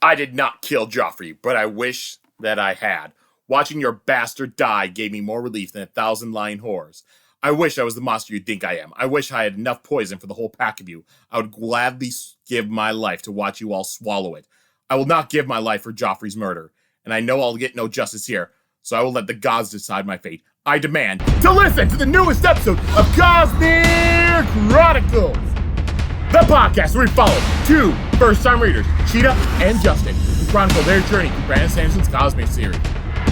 I did not kill Joffrey, but I wish that I had. Watching your bastard die gave me more relief than 1,000 lying whores. I wish I was the monster you think I am. I wish I had enough poison for the whole pack of you. I would gladly give my life to watch you all swallow it. I will not give my life for Joffrey's murder, and I know I'll get no justice here, so I will let the gods decide my fate. I demand to listen to the newest episode of Cosmere Chronicles, the podcast where we follow two first-time readers, Sheta and Justin, who chronicle their journey through Brandon Sanderson's Cosmere series.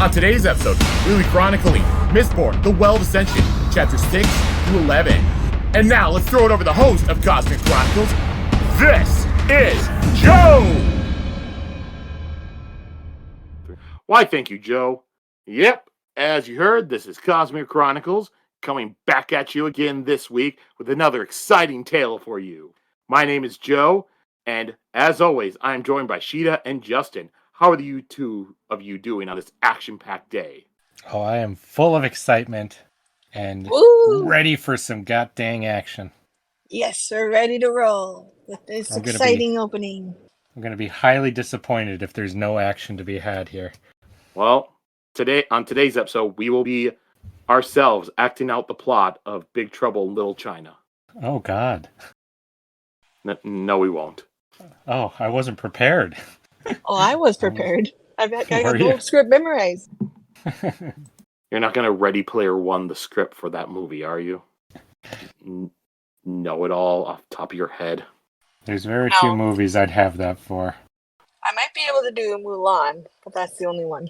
On today's episode, we'll be chronicling Mistborn, the Well of Ascension, chapters 6 to 11. And now, let's throw it over to the host of Cosmere Chronicles. This is Joe! Why, thank you, Joe. Yep, as you heard, this is Cosmere Chronicles, coming back at you again this week with another exciting tale for you. My name is Joe, and as always, I am joined by Sheta and Justin. How are you two of you doing on this action-packed day? Oh, I am full of excitement and ready for some god-dang action. Yes, we're ready to roll with this exciting opening. I'm going to be highly disappointed if there's no action to be had here. Well, on today's episode, we will be ourselves acting out the plot of Big Trouble in Little China. Oh, God. No, we won't. Oh, I wasn't prepared. Oh, I was prepared. I got the whole script memorized. You're not going to Ready Player One the script for that movie, are you? Know it all off the top of your head? There's very few movies I'd have that for. I might be able to do Mulan, but that's the only one.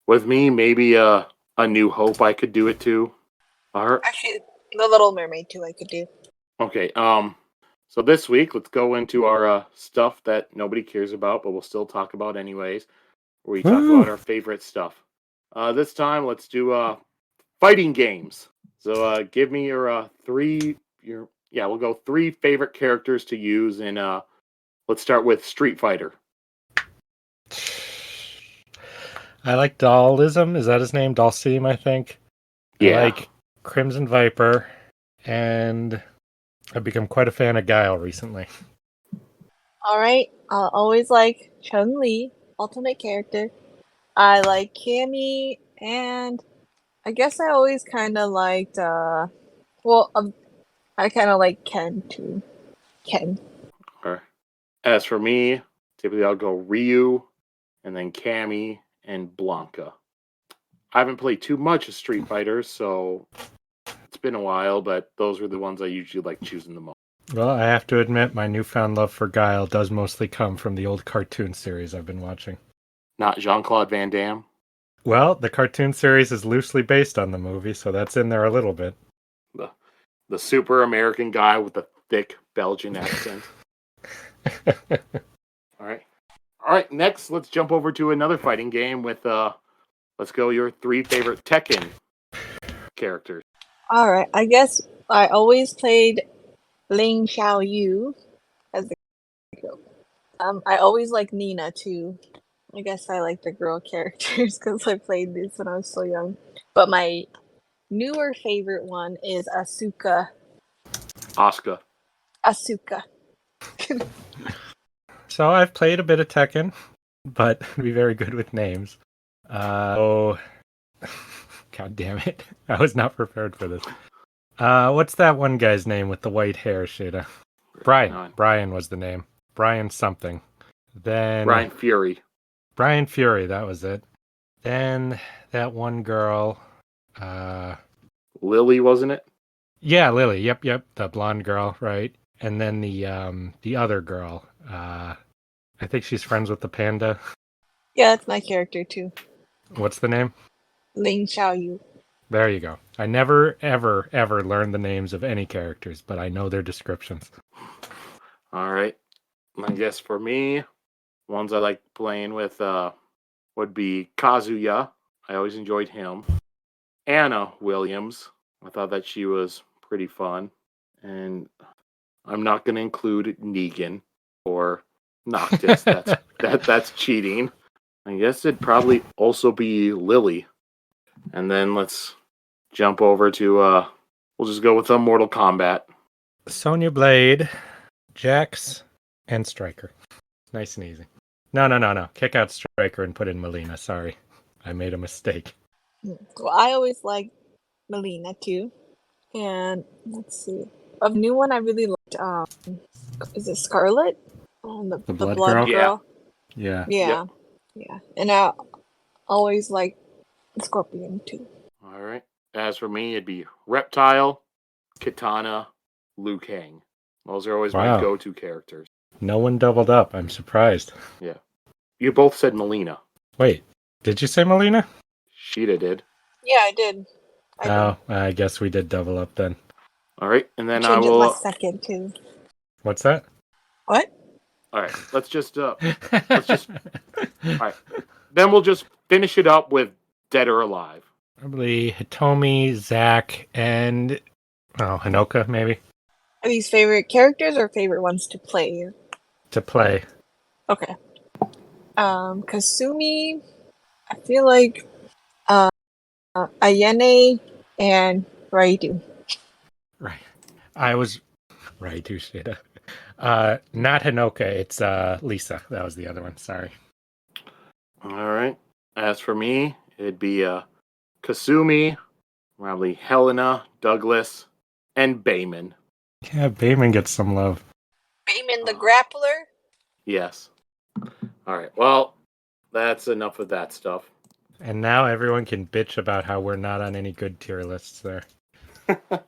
With me, maybe A New Hope I could do it too. Actually, The Little Mermaid too I could do. Okay, so this week, let's go into our stuff that nobody cares about, but we'll still talk about anyways. Where we talk about our favorite stuff. This time, let's do fighting games. So give me your we'll go 3 favorite characters to use in, let's start with Street Fighter. I like Dhalsim. Is that his name? Dhalsim, I think. Yeah. I like Crimson Viper, and I've become quite a fan of Guile recently. Alright, I'll always like Chun-Li, ultimate character. I like Cammy, and I guess I always kind of liked, I kind of like Ken too. Ken. Right. As for me, typically I'll go Ryu, and then Cammy, and Blanca. I haven't played too much of Street Fighter, so it's been a while, but those are the ones I usually like choosing the most. Well, I have to admit, my newfound love for Guile does mostly come from the old cartoon series I've been watching. Not Jean-Claude Van Damme? Well, the cartoon series is loosely based on the movie, so that's in there a little bit. The super American guy with the thick Belgian accent. All right, next, let's jump over to another fighting game with, let's go your 3 favorite Tekken characters. Alright, I guess I always played Ling Xiaoyu as the girl. I always like Nina too. I guess I like the girl characters because I played this when I was so young. But my newer favorite one is Asuka. Asuka. So I've played a bit of Tekken, but be very good with names. God damn it. I was not prepared for this. What's that one guy's name with the white hair, Sheta? Brian. Brian was the name. Brian something. Then Brian Fury. Brian Fury, that was it. Then that one girl. Lily, wasn't it? Yeah, Lily. Yep. The blonde girl, right? And then the other girl. I think she's friends with the panda. Yeah, that's my character too. What's the name? Ling Xiaoyu. There you go. I never, ever, ever learned the names of any characters, but I know their descriptions. All right. I guess for me, ones I like playing with would be Kazuya. I always enjoyed him. Anna Williams. I thought that she was pretty fun. And I'm not going to include Negan or Noctis. That's cheating. I guess it'd probably also be Lily. And then let's jump over to, we'll just go with Mortal Kombat. Sonya Blade, Jax, and Stryker. Nice and easy. No. Kick out Striker and put in Melina. Sorry. I made a mistake. Well, I always like Melina too. And let's see. A new one I really liked, is it Scarlet? The Blood Blood Girl? Girl? Yeah. Yeah. Yeah. And I always like Scorpion too. All right. As for me, it'd be Reptile, Katana, Liu Kang. Those are always my Wow. go-to characters. No one doubled up. I'm surprised. Yeah. You both said Melina. Wait, did you say Melina? Sheta did. Yeah, I did. I guess we did double up then. All right, and then I Change it will. last second too. What's that? What? All right, let's just. All right, then we'll just finish it up with Dead or Alive. Probably Hitomi, Zack, and Hinoka maybe Are these favorite characters or favorite ones to play? to play. Okay. Kasumi, I feel like Ayane and Raidu. Right. I was right, Sheta. Not Hinoka, it's Lisa. That was the other one. Sorry. All right. As for me, it'd be Kasumi, probably Helena, Douglas, and Bayman. Yeah, Bayman gets some love. Bayman the Grappler? Yes. All right. Well, that's enough of that stuff. And now everyone can bitch about how we're not on any good tier lists there. All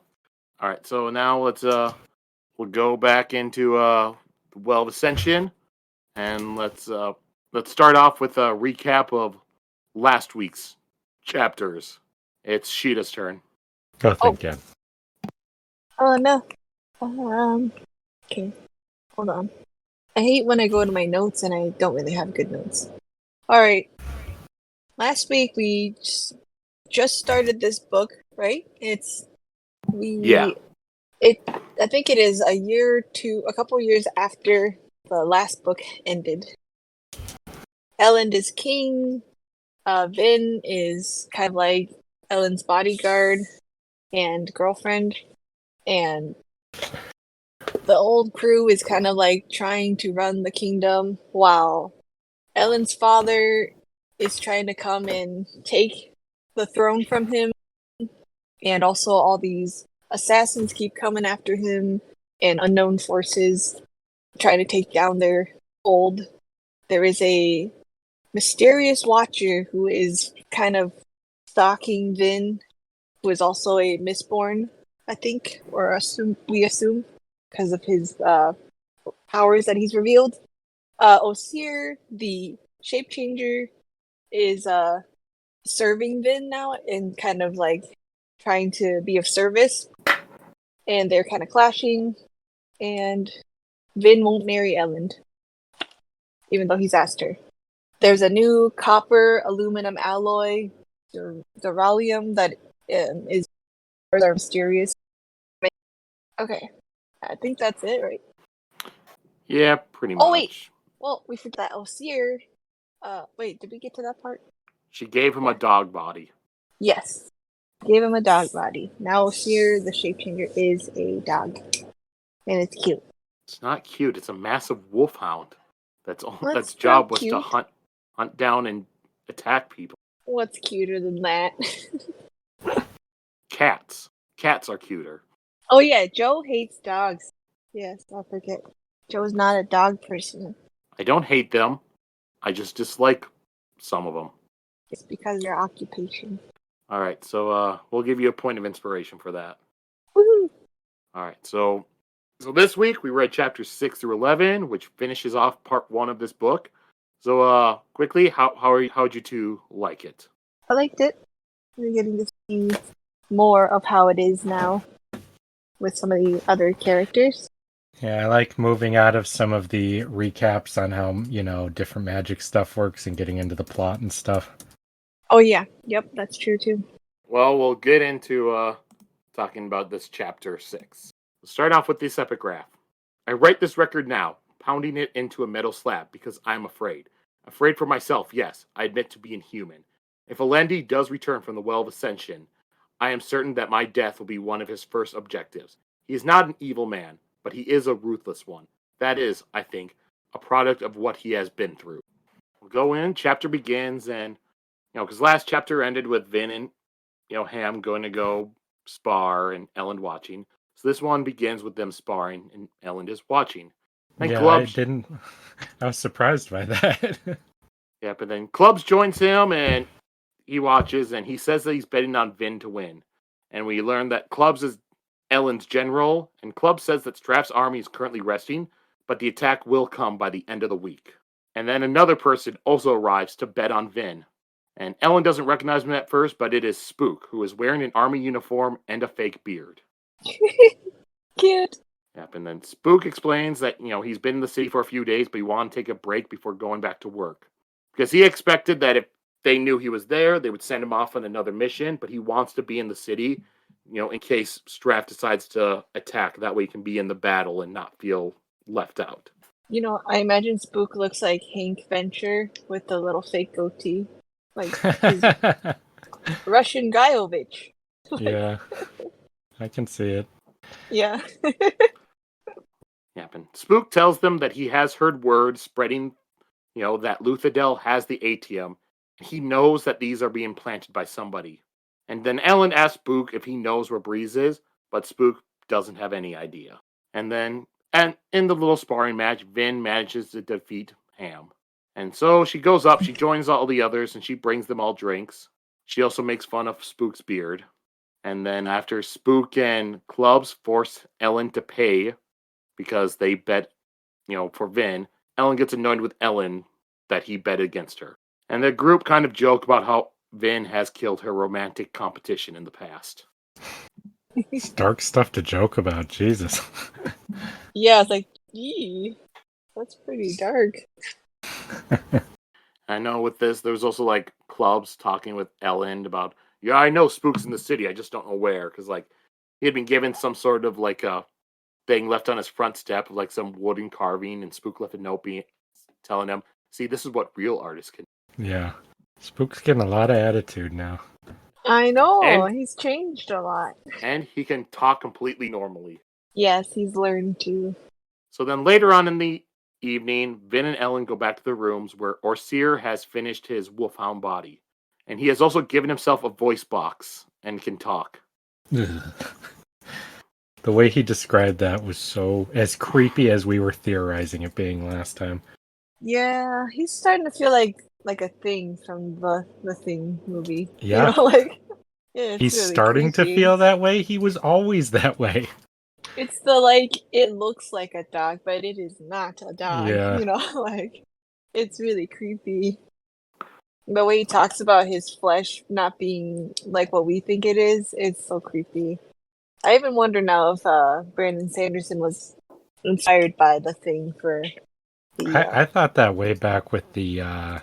right. So now we'll go back into Well of Ascension, and let's start off with a recap of last week's chapters. It's Sheta's turn. Go think, Jen. Oh no. Okay. Hold on. I hate when I go to my notes and I don't really have good notes. Alright. Last week we just started this book, right? I think it is a couple years after the last book ended. Elend is king. Vin is kind of like Elend's bodyguard and girlfriend. And the old crew is kind of like trying to run the kingdom while Elend's father is trying to come and take the throne from him. And also all these assassins keep coming after him and unknown forces trying to take down their hold. There is a mysterious watcher who is kind of stalking Vin, who is also a Mistborn, I think, we assume, because of his powers that he's revealed. Osir, the shape-changer, is serving Vin now and kind of like trying to be of service. And they're kind of clashing. And Vin won't marry Elend, even though he's asked her. There's a new copper aluminum alloy, Duralium, that is further mysterious. Okay, I think that's it, right? Yeah, pretty much. Oh wait, well we forgot that Osir. Wait, did we get to that part? She gave him a dog body. Yes, gave him a dog body. Now Osir, the shape-changer, is a dog, and it's cute. It's not cute. It's a massive wolfhound. That's What's job not was to cute? hunt down and attack people. What's cuter than that? Cats. Cats are cuter. Oh yeah, Joe hates dogs. Yes, I forget. Joe's not a dog person. I don't hate them. I just dislike some of them. It's because of their occupation. All right, so we'll give you a point of inspiration for that. Woohoo! All right, so this week we read chapters 6 through 11, which finishes off part 1 of this book. So quickly, how'd you two like it? I liked it. We're getting to see more of how it is now with some of the other characters. Yeah, I like moving out of some of the recaps on how, different magic stuff works and getting into the plot and stuff. Oh yeah, yep, that's true too. Well, we'll get into talking about this chapter 6. We'll start off with this epigraph. I write this record now, pounding it into a metal slab because I'm afraid. Afraid for myself, yes, I admit to being human. If Alendi does return from the Well of Ascension, I am certain that my death will be one of his first objectives. He is not an evil man, but he is a ruthless one. That is, I think, a product of what he has been through. We'll go in, chapter begins, and, because last chapter ended with Vin and, Ham going to go spar and Ellen watching. So this one begins with them sparring and Ellen is watching. Then Yeah, Clubs, I was surprised by that. Yep, and then Clubs joins him and he watches and he says that he's betting on Vin to win. And we learn that Clubs is Ellen's general, and Clubs says that Straff's army is currently resting, but the attack will come by the end of the week. And then another person also arrives to bet on Vin. And Ellen doesn't recognize him at first, but it is Spook, who is wearing an army uniform and a fake beard. Cute. Yep, and then Spook explains that, he's been in the city for a few days, but he wanted to take a break before going back to work. Because he expected that if they knew he was there, they would send him off on another mission, but he wants to be in the city, in case Straff decides to attack. That way he can be in the battle and not feel left out. I imagine Spook looks like Hank Venture with the little fake goatee. Like he's Russian Guyovich. Yeah, I can see it. Yeah. Yep, and Spook tells them that he has heard words spreading, that Luthadel has the ATM. He knows that these are being planted by somebody. And then Ellen asks Spook if he knows where Breeze is, but Spook doesn't have any idea. And in the little sparring match, Vin manages to defeat Ham. And so she goes up, she joins all the others, and she brings them all drinks. She also makes fun of Spook's beard. And then after Spook and Clubs force Ellen to pay because they bet, for Vin, Ellen gets annoyed with Ellen that he bet against her. And the group kind of joke about how Vin has killed her romantic competition in the past. It's dark stuff to joke about, Jesus. Yeah, it's like, gee, that's pretty dark. I know with this, there's also like Clubs talking with Ellen about, yeah, I know Spook's in the city, I just don't know where. Because like he had been given some sort of like a thing left on his front step of like some wooden carving, and Spook left a note telling him, see, this is what real artists can do. Yeah. Spook's getting a lot of attitude now. I know, And- he's changed a lot. And he can talk completely normally. Yes, he's learned to. So then later on in the evening, Vin and Ellen go back to their rooms where Orseer has finished his wolfhound body. And he has also given himself a voice box and can talk. The way he described that was so as creepy as we were theorizing it being last time. Yeah, he's starting to feel like a thing from the Thing movie. Yeah. Yeah, He's really starting creepy. to feel that way. He was always that way. It's it looks like a dog, but it is not a dog. Yeah. It's really creepy. The way he talks about his flesh not being like what we think it is, it's so creepy. I even wonder now if Brandon Sanderson was inspired by the Thing for the... I thought that way back with the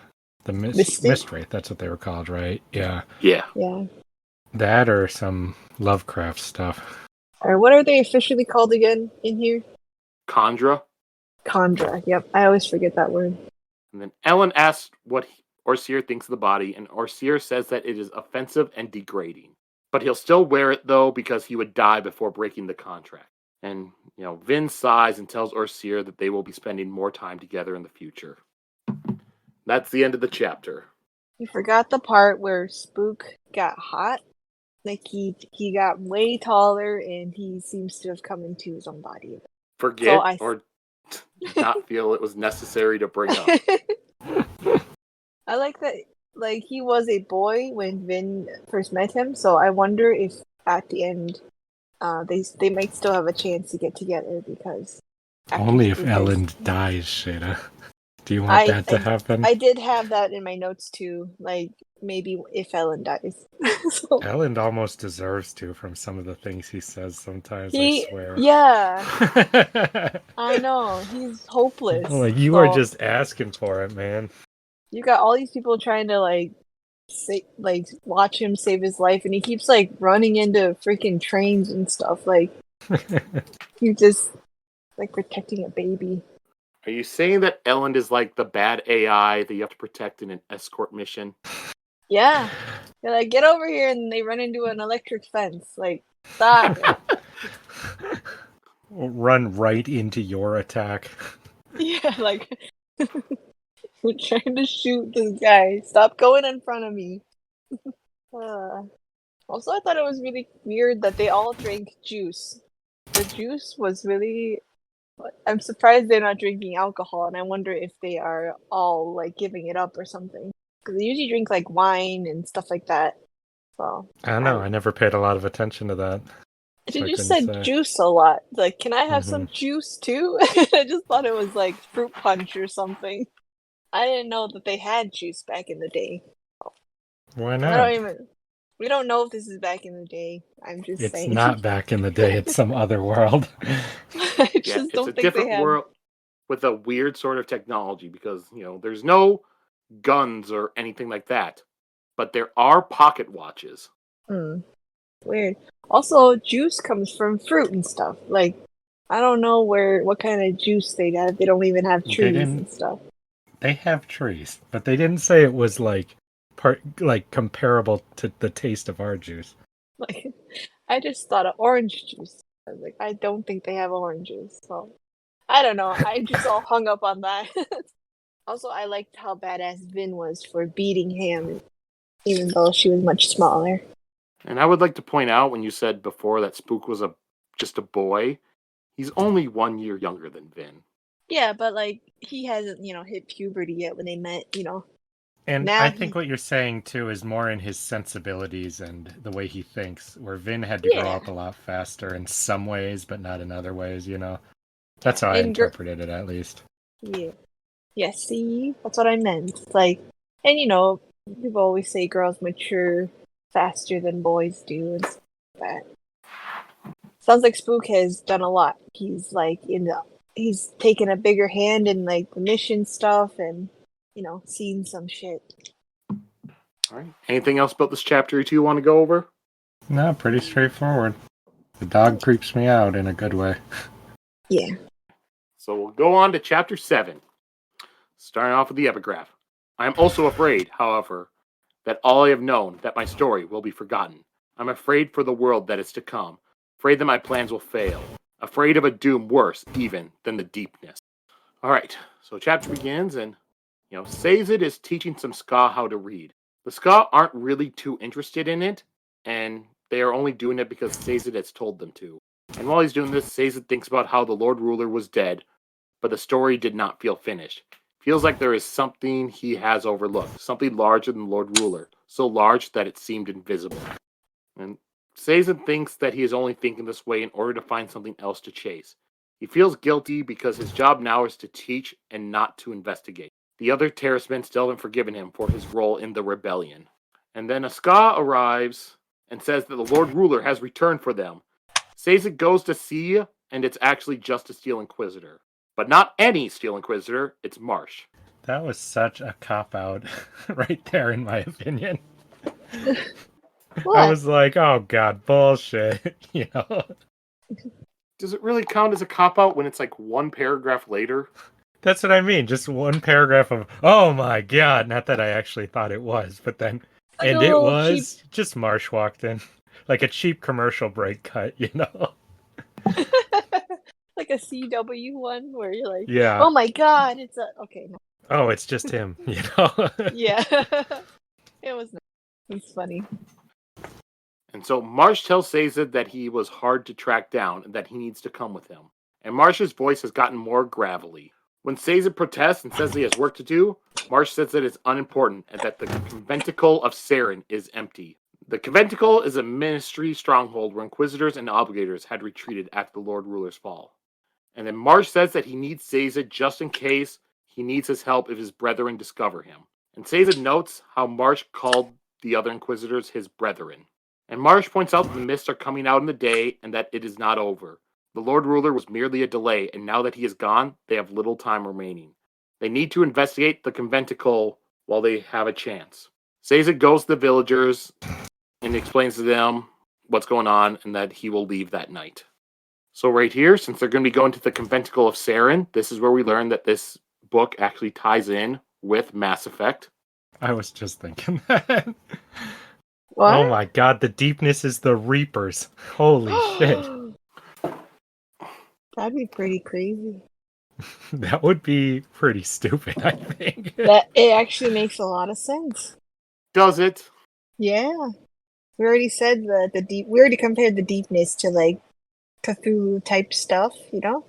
Mystic? Mist Wraith. That's what they were called, right? Yeah. Yeah. Yeah. That or some Lovecraft stuff. Or what are they officially called again in here? Khandra. Khandra. Yep, I always forget that word. And then Ellen asks what Orseer thinks of the body, and Orseer says that it is offensive and degrading. But he'll still wear it, though, because he would die before breaking the contract. And, Vin sighs and tells Orseer that they will be spending more time together in the future. That's the end of the chapter. You forgot the part where Spook got hot. Like he got way taller and he seems to have come into his own body. Forget So or not feel it was necessary to bring up. I like that. Like he was a boy when Vin first met him, so I wonder if at the end, they might still have a chance to get together because Only if Ellen dies, Sheta. Do you want that to happen? I did have that in my notes too. Like maybe if Ellen dies. So, Ellen almost deserves to from some of the things he says sometimes, I swear. Yeah. I know. He's hopeless. Like, you are just asking for it, man. You got all these people trying to watch him save his life, and he keeps running into freaking trains and stuff. He's just protecting a baby. Are you saying that Ellen is like the bad AI that you have to protect in an escort mission? Yeah. They're like, get over here, and they run into an electric fence. Stop. Run right into your attack. Yeah, like we're trying to shoot this guy. Stop going in front of me. Also, I thought it was really weird that they all drank juice. The juice was really. I'm surprised they're not drinking alcohol, and I wonder if they are all like giving it up or something. Because they usually drink like wine and stuff like that. So I don't know. I never paid a lot of attention to that. So It I just couldn't said say. juice a lot. Like, can I have Mm-hmm. some juice too? I just thought it was like fruit punch or something. I didn't know that they had juice back in the day. Why I not? don't even. We don't know if this is back in the day. I'm just It's saying. not back in the day. It's some other world. I Yeah, just it's a don't think they different have. world with a weird sort of technology because, there's no guns or anything like that. But there are pocket watches. Hmm, weird. Also, juice comes from fruit and stuff. Like, I don't know what kind of juice they have. They don't even have They trees didn't. and stuff. They have trees, but they didn't say it was like comparable to the taste of our juice. Like, I just thought of orange juice. I was like, I don't think they have orange juice. So, I don't know. I just all hung up on that. Also, I liked how badass Vin was for beating him, even though she was much smaller. And I would like to point out when you said before that Spook was just a boy, he's only 1 year younger than Vin. Yeah, but like he hasn't, hit puberty yet when they met. And Now I think he, what you're saying too is more in his sensibilities and the way he thinks, where Vin had to grow yeah, up a lot faster in some ways, but not in other ways. yeah, That's how I interpreted it, at least. yeah, yeah. See, that's what I meant. Like, and people always say girls mature faster than boys do, and stuff like that. Sounds like Spook has done a lot. He's like he's taken a bigger hand in like the mission stuff, and seen some shit. All right. Anything else about this chapter you two want to go over? No, pretty straightforward. The dog creeps me out in a good way. Yeah. So we'll go on to chapter 7. Starting off with the epigraph. I am also afraid, however, that all I have known, that my story will be forgotten. I'm afraid for the world that is to come. Afraid that my plans will fail. Afraid of a doom worse even than the deepness. All right. So chapter begins and, Sazed is teaching some Ska how to read. The Ska aren't really too interested in it, and they are only doing it because Sazed has told them to. And while he's doing this, Sazed thinks about how the Lord Ruler was dead, but the story did not feel finished. Feels like there is something he has overlooked, something larger than the Lord Ruler, so large that it seemed invisible. And Sazed thinks that he is only thinking this way in order to find something else to chase. He feels guilty because his job now is to teach and not to investigate. The other terroristmen still haven't forgiven him for his role in the rebellion. And then a Ska arrives and says that the Lord Ruler has returned for them. Sazed goes to see, and it's actually just a Steel Inquisitor. But not any Steel Inquisitor, it's Marsh. That was such a cop-out right there, in my opinion. What? I was like, oh god, bullshit, Does it really count as a cop-out when it's like one paragraph later? That's what I mean, just one paragraph of, oh my god, not that I actually thought it was, but then, Like and a it little cheap. was, just Marsh walked in. Like a cheap commercial break cut, Like a CW one where you're like, Yeah. oh my god, it's a okay. No. Oh, it's just him, Yeah, it was. It's funny. And so Marsh tells Sazed that he was hard to track down and that he needs to come with him. And Marsh's voice has gotten more gravelly. When Sazed protests and says he has work to do, Marsh says that it's unimportant and that the conventicle of Saren is empty. The conventicle is a ministry stronghold where inquisitors and obligators had retreated after the Lord Ruler's fall. And then Marsh says that he needs Sazed just in case he needs his help if his brethren discover him. And Sazed notes how Marsh called the other inquisitors his brethren. And Marsh points out that the mists are coming out in the day and that it is not over. The Lord Ruler was merely a delay, and now that he is gone, they have little time remaining. They need to investigate the conventicle while they have a chance. Sazed goes to the villagers and explains to them what's going on and that he will leave that night. So right here, since they're going to be going to the conventicle of Saren, this is where we learn that this book actually ties in with Mass Effect. I was just thinking that. What? Oh my god, the deepness is the Reapers. Holy shit. That'd be pretty crazy. That would be pretty stupid, I think. That it actually makes a lot of sense. Does it? Yeah. We already said the deep. We already compared the deepness to like Cthulhu type stuff, you know.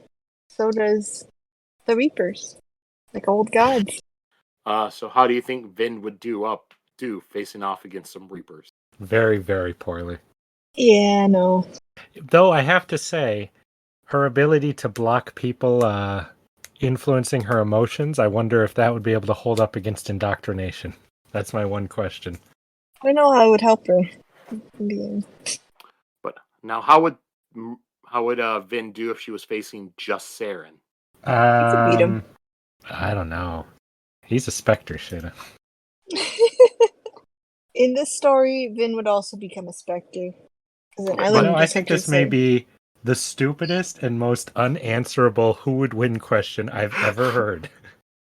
So does the Reapers, like old gods. So how do you think Vin would do facing off against some Reapers? Very, very poorly. Yeah, no. Though I have to say, her ability to block people influencing her emotions, I wonder if that would be able to hold up against indoctrination. That's my one question. I know how it would help her. In the end. But now, how would Vin do if she was facing just Saren? You could beat him. I don't know. He's a specter, Sheta. In this story, Vin would also become a specter. I think this may be the stupidest and most unanswerable who would win question I've ever heard.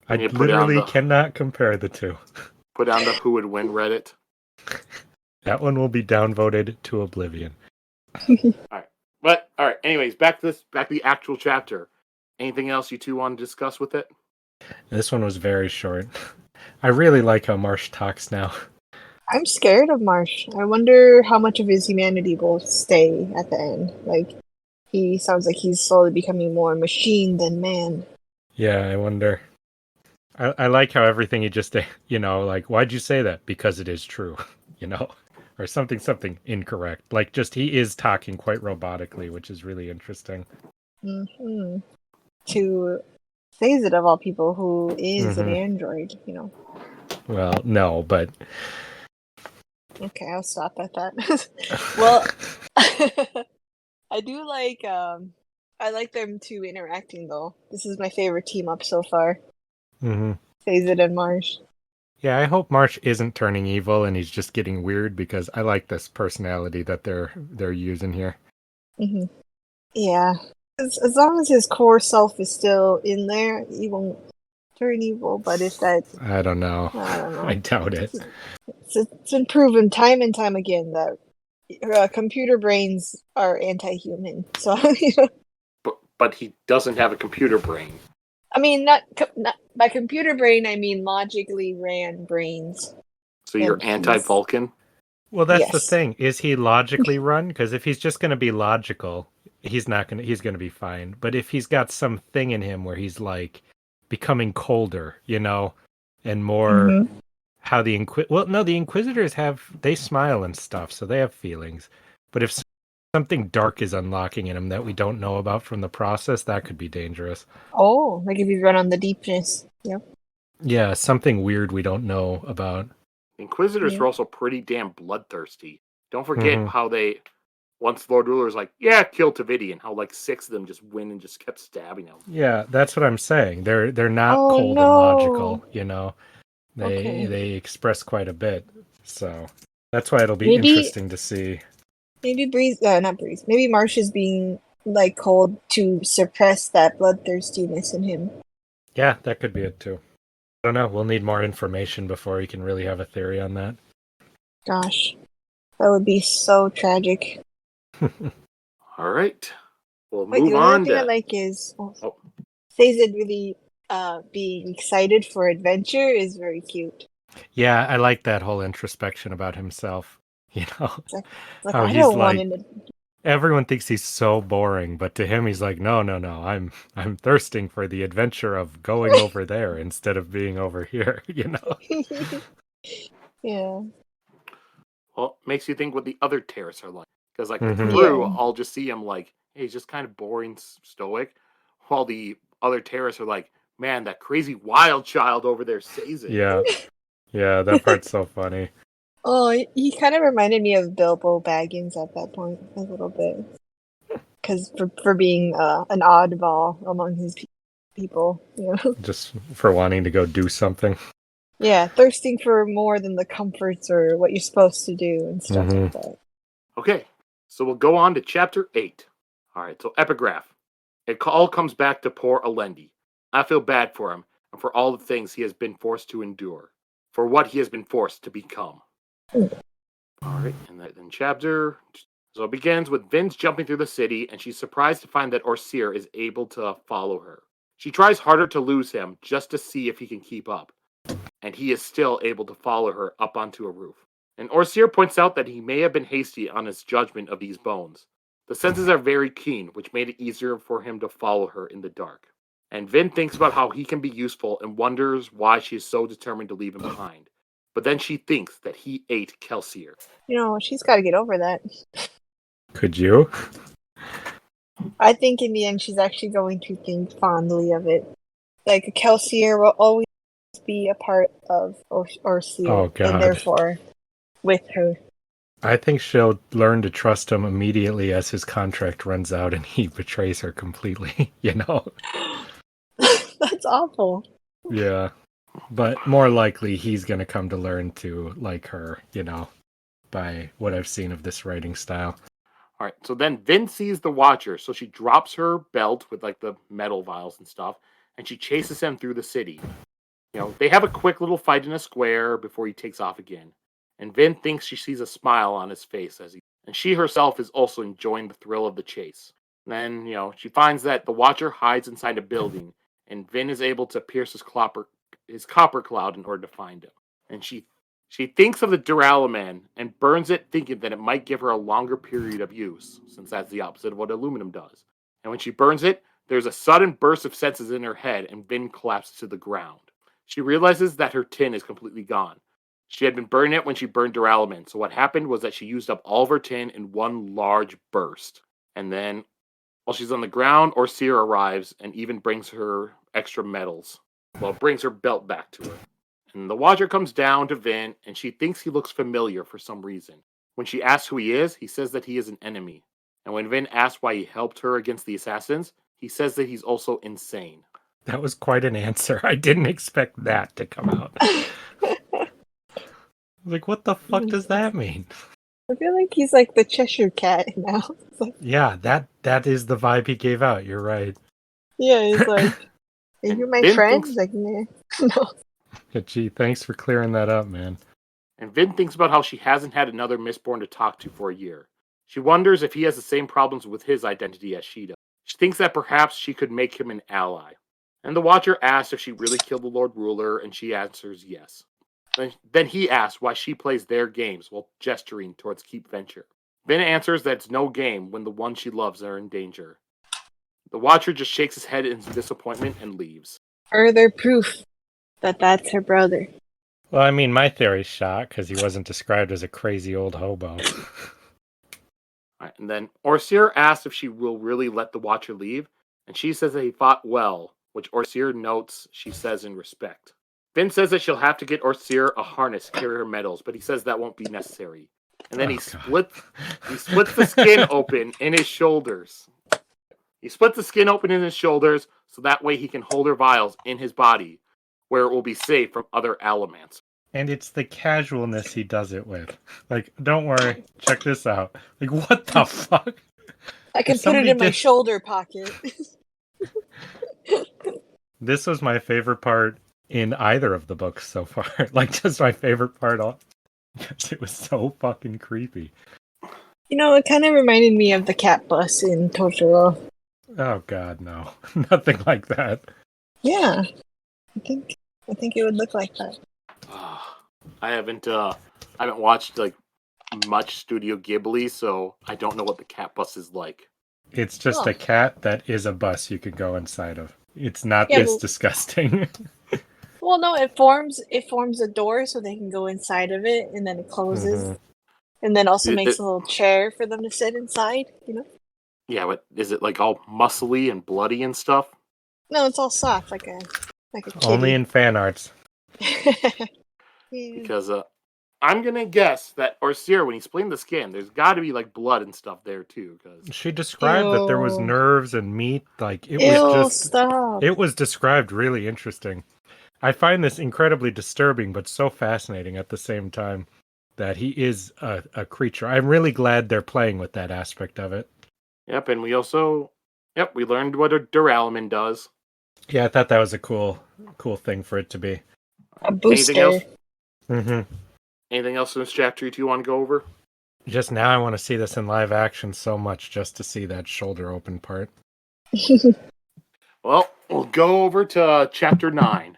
I literally cannot compare the two. Put on the who would win Reddit. That one will be downvoted to oblivion. All right. Anyways, back to the actual chapter. Anything else you two want to discuss with it? This one was very short. I really like how Marsh talks now. I'm scared of Marsh. I wonder how much of his humanity will stay at the end. Like, he sounds like he's slowly becoming more machine than man. Yeah, I wonder. I like how everything he just, like, why'd you say that? Because it is true, or something incorrect. Like, just he is talking quite robotically, which is really interesting. Mm-hmm. To Sazed of all people, who is an android, Well, no, but... Okay, I'll stop at that. Well, I do like, I like them two interacting, though. This is my favorite team up so far. Mm-hmm. Sazed and Marsh. Yeah, I hope Marsh isn't turning evil and he's just getting weird, because I like this personality that they're using here. Mm-hmm. Yeah. As long as his core self is still in there, he won't turn evil, but if that... I don't know. I doubt it. It's been proven time and time again that computer brains are anti-human. So, But he doesn't have a computer brain. I mean, not by computer brain, I mean logically ran brains. So you're anti-Vulcan? Well, that's the thing. Is he logically run? Because if he's just going to be logical, he's going to be fine. But if he's got something in him where he's like becoming colder, and more how the Inquisitors they smile and stuff, so they have feelings. But if something dark is unlocking in him that we don't know about from the process, that could be dangerous. Oh, like if you run on the deepness. Yep. Yeah, something weird we don't know about. Inquisitors were also pretty damn bloodthirsty. Don't forget how they, once Lord Ruler's like, yeah, kill Tavidian, how like 6 of them just went and just kept stabbing him. Yeah, that's what I'm saying. They're not cold and logical, They express quite a bit. So that's why it'll be interesting to see. Maybe Maybe Marsh is being like cold to suppress that bloodthirstiness in him. Yeah, that could be it too. I don't know. We'll need more information before we can really have a theory on that. Gosh, that would be so tragic. All right. We'll move on. The other thing I like is Sazed really being excited for adventure is very cute. Yeah, I like that whole introspection about himself. How he's like, everyone thinks he's so boring, but to him he's like, no, I'm thirsting for the adventure of going over there instead of being over here, Yeah. Well, it makes you think what the other terrorists are like. Because like the crew, I'll just see him like, hey, he's just kind of boring, stoic. While the other terrorists are like, man, that crazy wild child over there says it. Yeah, that part's so funny. Oh, he kind of reminded me of Bilbo Baggins at that point, a little bit. Because for being an oddball among his people, Just for wanting to go do something. Yeah, thirsting for more than the comforts or what you're supposed to do and stuff like that. Okay, so we'll go on to chapter 8. All right, so epigraph. It all comes back to poor Alendi. I feel bad for him and for all the things he has been forced to endure, for what he has been forced to become. All right, and then chapter. So it begins with Vince jumping through the city, and she's surprised to find that Orseer is able to follow her. She tries harder to lose him just to see if he can keep up, and he is still able to follow her up onto a roof. And Orsier points out that he may have been hasty on his judgment of these bones. The senses are very keen, which made it easier for him to follow her in the dark. And Vin thinks about how he can be useful and wonders why she is so determined to leave him behind. But then she thinks that he ate Kelsier. She's got to get over that. Could you? I think in the end she's actually going to think fondly of it. Like, Kelsier will always be a part of Orsier, Oh, God. and therefore with her. I think she'll learn to trust him immediately as his contract runs out and he betrays her completely, That's awful. Yeah. But more likely he's going to come to learn to like her, by what I've seen of this writing style. All right, so then Vin sees the Watcher, so she drops her belt with like the metal vials and stuff, and she chases him through the city. They have a quick little fight in a square before he takes off again. And Vin thinks she sees a smile on his face and she herself is also enjoying the thrill of the chase. And then, she finds that the Watcher hides inside a building, and Vin is able to pierce his copper cloud in order to find him. And she thinks of the duralumin and burns it, thinking that it might give her a longer period of use, since that's the opposite of what aluminum does. And when she burns it, there's a sudden burst of senses in her head, and Vin collapses to the ground. She realizes that her tin is completely gone. She had been burning it when she burned duralumin, so what happened was that she used up all of her tin in one large burst. And then, while she's on the ground, Orsier arrives and even brings her extra metals. Well, brings her belt back to her. And the Watcher comes down to Vin, and she thinks he looks familiar for some reason. When she asks who he says that he is an enemy. And when Vin asks why he helped her against the assassins, he says that he's also insane. That was quite an answer. I didn't expect that to come out. Like, what the fuck does that mean? I feel like he's like the Cheshire Cat now. Yeah, that is the vibe he gave out. You're right. Yeah, he's like, are you my Vin friend? thinks- He's like, nah. No. Gee, thanks for clearing that up, man. And Vin thinks about how she hasn't had another Mistborn to talk to for a year. She wonders if he has the same problems with his identity as Sheta. She thinks that perhaps she could make him an ally. And the Watcher asks if she really killed the Lord Ruler, and she answers yes. Then he asks why she plays their games while gesturing towards Keep Venture. Vin answers that it's no game when the ones she loves are in danger. The Watcher just shakes his head in disappointment and leaves. Further proof that that's her brother. Well, I mean, my theory's shot because he wasn't described as a crazy old hobo. Right, and then Orsier asks if she will really let the Watcher leave, and she says that he fought well, which Orsier notes she says in respect. Vin says that she'll have to get Orsier a harness to carry her medals, but he says that won't be necessary. And then he splits the skin open in his shoulders. He splits the skin open in his shoulders so that way he can hold her vials in his body, where it will be safe from other elements. And it's the casualness he does it with. Like, don't worry, check this out. Like, what the fuck? I can If put it somebody in my did- shoulder pocket. This was my favorite part in either of the books so far. Like, just my favorite part because it was so fucking creepy. It kind of reminded me of the cat bus in Totoro. Oh god, no. Nothing like that. Yeah. I think it would look like that. I haven't watched like much Studio Ghibli, so I don't know what the cat bus is like. It's just Oh. a cat that is a bus you could go inside of. It's not Yeah, this well- disgusting. Well, no, it forms a door so they can go inside of it, and then it closes, Mhm. and then also It- makes it- a little chair for them to sit inside. Yeah, but is it like all muscly and bloody and stuff? No, it's all soft, like a kitty. Only in fan arts. Yeah. Because I'm gonna guess that Orsier, when he splinted the skin, there's got to be like blood and stuff there too. Because She described that there was Ew. nerves and meat. Like, it Ew, was just... stop. It was described really interesting. I find this incredibly disturbing, but so fascinating at the same time that he is a creature. I'm really glad they're playing with that aspect of it. Yep, and we learned what a duralumin does. Yeah, I thought that was a cool thing for it to be. A booster. else? Mm-hmm. Anything else in this chapter you want to go over? Just now, I want to see this in live action so much just to see that shoulder open part. Well, we'll go over to chapter 9,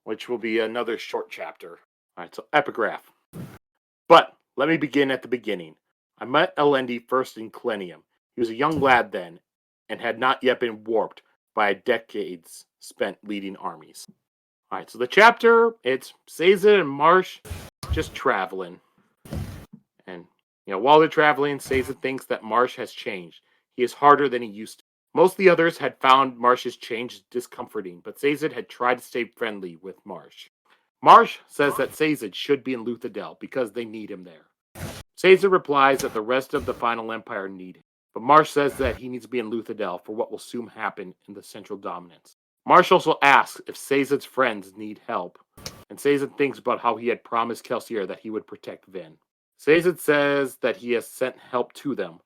which will be another short chapter. All right, so epigraph. But let me begin at the beginning. I met Elendi first in Klenium. He was a young lad then, and had not yet been warped by decades spent leading armies. All right, so the chapter, it's Sazed and Marsh just traveling. And, while they're traveling, Sazed thinks that Marsh has changed. He is harder than he used to. Most of the others had found Marsh's change discomforting, but Sazed had tried to stay friendly with Marsh. Marsh says that Sazed should be in Luthadel because they need him there. Sazed replies that the rest of the Final Empire need him, but Marsh says that he needs to be in Luthadel for what will soon happen in the Central Dominance. Marsh also asks if Sazed's friends need help, and Sazed thinks about how he had promised Kelsier that he would protect Vin. Sazed says that he has sent help to them.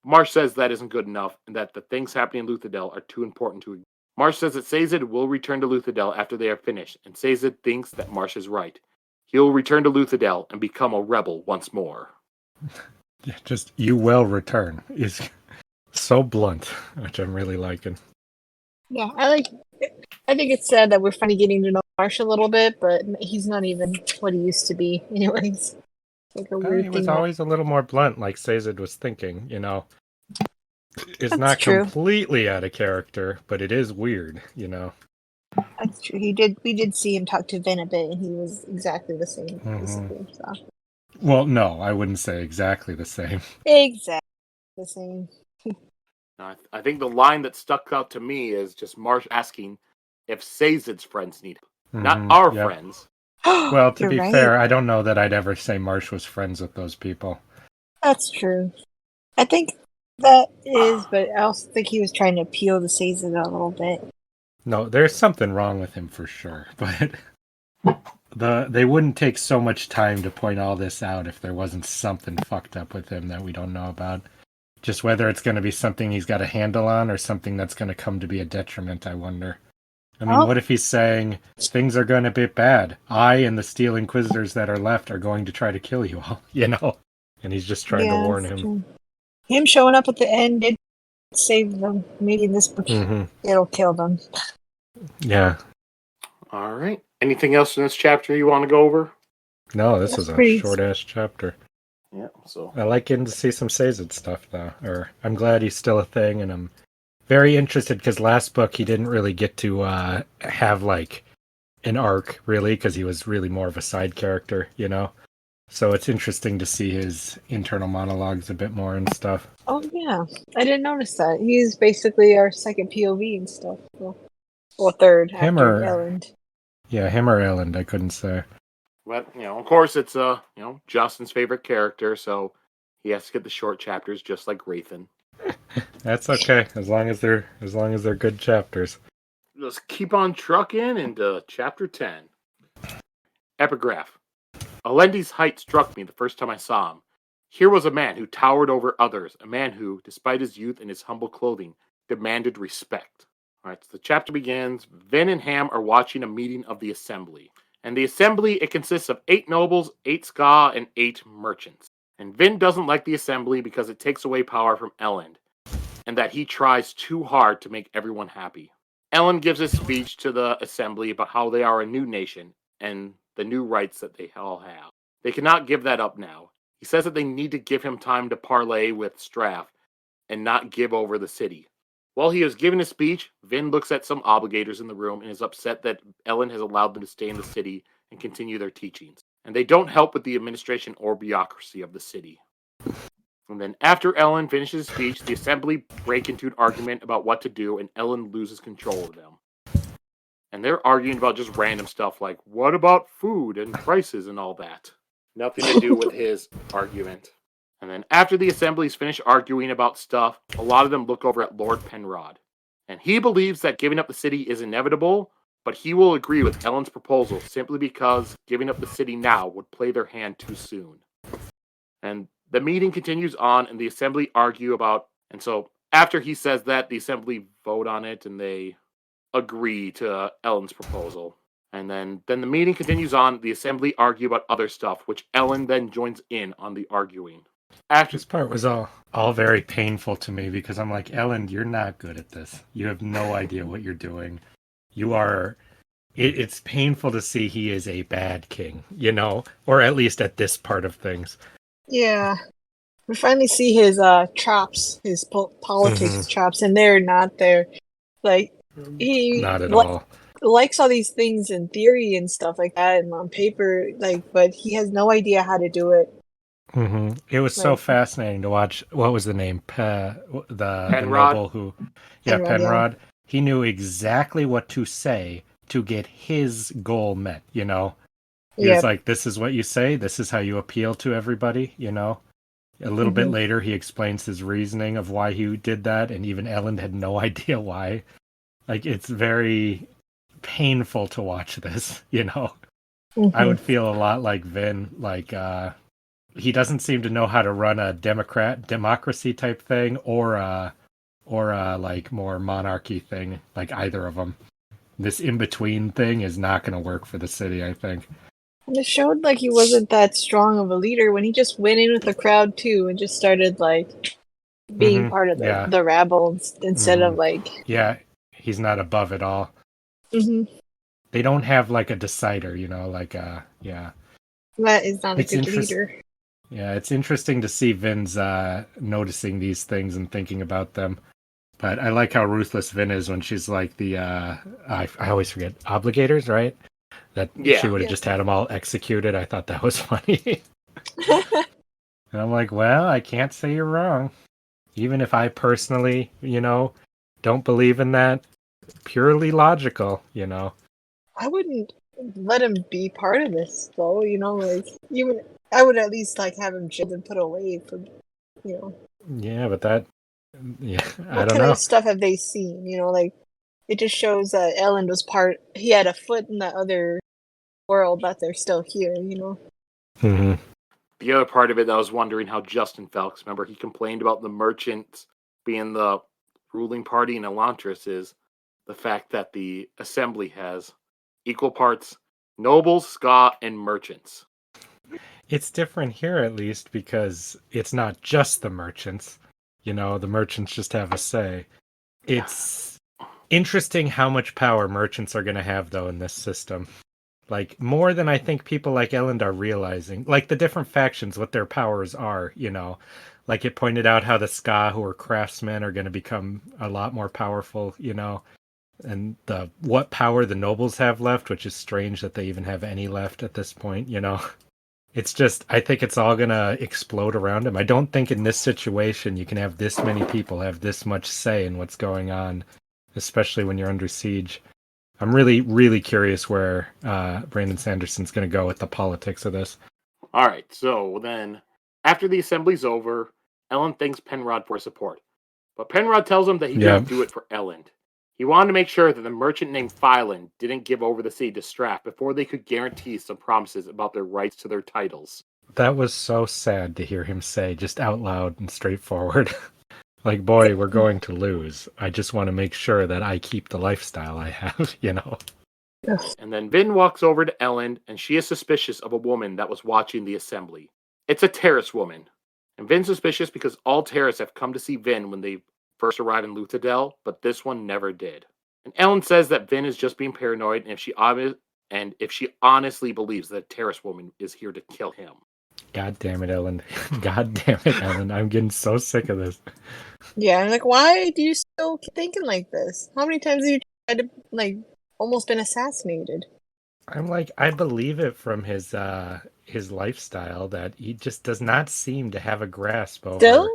Marsh says that isn't good enough, and that the things happening in Luthadel are too important to ignore. Marsh says that Sazed will return to Luthadel after they are finished, and Sazed thinks that Marsh is right. He'll return to Luthadel and become a rebel once more. Yeah, just "you will return" is so blunt, which I'm really liking. Yeah, I think it's sad that we're finally getting to know Marsh a little bit, but he's not even what he used to be, anyways. It's like a weird He thing. was always a little more blunt, like Sazed was thinking. It's That's not true. completely out of character, but it is weird. That's true. We did see him talk to Vin a bit, and he was exactly the same, basically. So. Well, no, I wouldn't say exactly the same. Exactly the same. I think the line that stuck out to me is just Marsh asking if Sazed's friends need him, not our friends. Well, to You're be right. fair, I don't know that I'd ever say Marsh was friends with those people. That's true. I think that is, but I also think he was trying to appeal to Sazed a little bit. No, there's something wrong with him for sure, but they wouldn't take so much time to point all this out if there wasn't something fucked up with him that we don't know about. Just whether it's going to be something he's got a handle on or something that's going to come to be a detriment, I wonder. I mean, what if he's saying, things are going to be bad. I and the Steel Inquisitors that are left are going to try to kill you all, And he's just trying to warn him. True. Him showing up at the end did save them. Maybe in this book, it'll kill them. Yeah. All right. Anything else in this chapter you want to go over? No, this is a short-ass chapter. Yeah, so I like getting to see some Sazed stuff, though. Or I'm glad he's still a thing, and I'm very interested, because last book he didn't really get to have, like, an arc, really, because he was really more of a side character, So it's interesting to see his internal monologues a bit more and stuff. Oh, yeah. I didn't notice that. He's basically our second POV and stuff. Well, third Him after or Elend. Yeah, him or Elend, I couldn't say. But, of course it's Justin's favorite character, so he has to get the short chapters just like Wraithen. That's okay, as long as they're good chapters. Let's keep on trucking into chapter 10. Epigraph. Alendi's height struck me the first time I saw him. Here was a man who towered over others, a man who, despite his youth and his humble clothing, demanded respect. All right, so the chapter begins. Vin and Ham are watching a meeting of the assembly. And the assembly, it consists of 8 nobles, 8 ska, and 8 merchants. And Vin doesn't like the assembly because it takes away power from Elend, and that he tries too hard to make everyone happy. Elend gives his speech to the assembly about how they are a new nation, and the new rights that they all have. They cannot give that up now. He says that they need to give him time to parley with Straff and not give over the city. While he is giving his speech, Vin looks at some obligators in the room and is upset that Elend has allowed them to stay in the city and continue their teachings. And they don't help with the administration or bureaucracy of the city. And then after Elend finishes his speech, the assembly break into an argument about what to do, and Elend loses control of them. And they're arguing about just random stuff like, what about food and prices and all that? Nothing to do with his argument. And then after the assemblies finish arguing about stuff, a lot of them look over at Lord Penrod. And he believes that giving up the city is inevitable, but he will agree with Elend's proposal simply because giving up the city now would play their hand too soon. And the meeting continues on, and the assembly argue about, and so after he says that, the assembly vote on it, and they agree to Elend's proposal. And then the meeting continues on. The assembly argue about other stuff, which Elend then joins in on the arguing. This part was all very painful to me because I'm like, Elend, you're not good at this. You have no idea what you're doing. you are. It's painful to see he is a bad king, you know, or at least at this part of things. Yeah. We finally see his chops, his politics chops, and they're not there. Like, he Not at all. likes all these things in theory and stuff like that and on paper, like, but he has no idea how to do it. It was so Like- fascinating to watch. What was the name? The Penrod? noble who, Penrod, yeah. Penrod. He knew exactly what to say to get his goal met. You know, he was like, "This is what you say. This is how you appeal to everybody." You know. A little bit later, he explains his reasoning of why he did that, and even Ellen had no idea why. Like, it's very painful to watch this. You know, I would feel a lot like Vin. Like, he doesn't seem to know how to run a democracy type thing or like more monarchy thing, like either of them. This in between thing is not going to work for the city, I think. And it showed like he wasn't that strong of a leader when he just went in with the crowd too and just started like being part of the rabble instead of like. Yeah, he's not above it all. They don't have like a decider, you know, like yeah. That is not a good leader. Yeah, it's interesting to see Vin's noticing these things and thinking about them. But I like how ruthless Vin is when she's like the I always forget, obligators, right? That she would have just had them all executed. I thought that was funny. And I'm like, well, I can't say you're wrong. Even if I personally, you know, don't believe in that, purely logical, you know. I wouldn't let him be part of this, though. You know, like even I would at least like have him jailed and put away for, you know. Yeah, but that, yeah, I don't know. What kind of stuff have they seen? You know, like it just shows that Ellen was part. He had a foot in the other world, but they're still here. You know. The other part of it, I was wondering how Justin felt. 'Cause remember, he complained about the merchants being the ruling party in Elantris is the fact that the assembly has equal parts nobles, ska, and merchants. It's different here, at least, because it's not just the merchants. You know, the merchants just have a say. It's interesting how much power merchants are going to have, though, in this system. Like, more than I think people like Elend are realizing. Like, the different factions, what their powers are, you know. Like, it pointed out how the ska, who are craftsmen, are going to become a lot more powerful, you know. And what power the nobles have left, which is strange that they even have any left at this point, you know. It's just, I think it's all going to explode around him. I don't think in this situation you can have this many people have this much say in what's going on, especially when you're under siege. I'm really, really curious where Brandon Sanderson's going to go with the politics of this. All right, so then after the assembly's over, Ellen thanks Penrod for his support. But Penrod tells him that he didn't do it for Elend. He wanted to make sure that the merchant named Phylan didn't give over the city to Straff before they could guarantee some promises about their rights to their titles. That was so sad to hear him say, just out loud and straightforward. Like, boy, we're going to lose. I just want to make sure that I keep the lifestyle I have, you know. And then Vin walks over to Elend, and she is suspicious of a woman that was watching the assembly. It's a Terrace woman. And Vin's suspicious because all Terrace have come to see Vin when they first arrived in Luthadel, but this one never did. And Ellen says that Vin is just being paranoid, and if she honestly believes that a Terrace woman is here to kill him. God damn it, Ellen. God damn it, Ellen. I'm getting so sick of this. Yeah, I'm like, why do you still keep thinking like this? How many times have you tried to, like, almost been assassinated? I'm like, I believe it from his lifestyle that he just does not seem to have a grasp over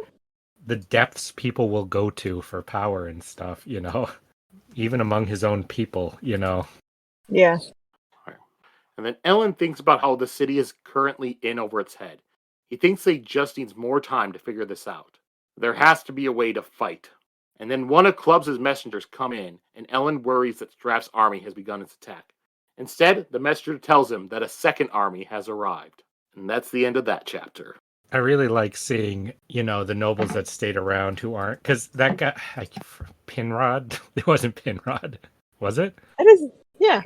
the depths people will go to for power and stuff, you know, even among his own people, you know. Yeah. And then Ellen thinks about how the city is currently in over its head. He thinks they just needs more time to figure this out. There has to be a way to fight. And then one of Clubs' messengers come in, and Ellen worries that Straff's army has begun its attack. Instead, the messenger tells him that a second army has arrived. And that's the end of that chapter. I really like seeing, you know, the nobles that stayed around who aren't, because that guy, Penrod, it wasn't Penrod, was it? That is, yeah.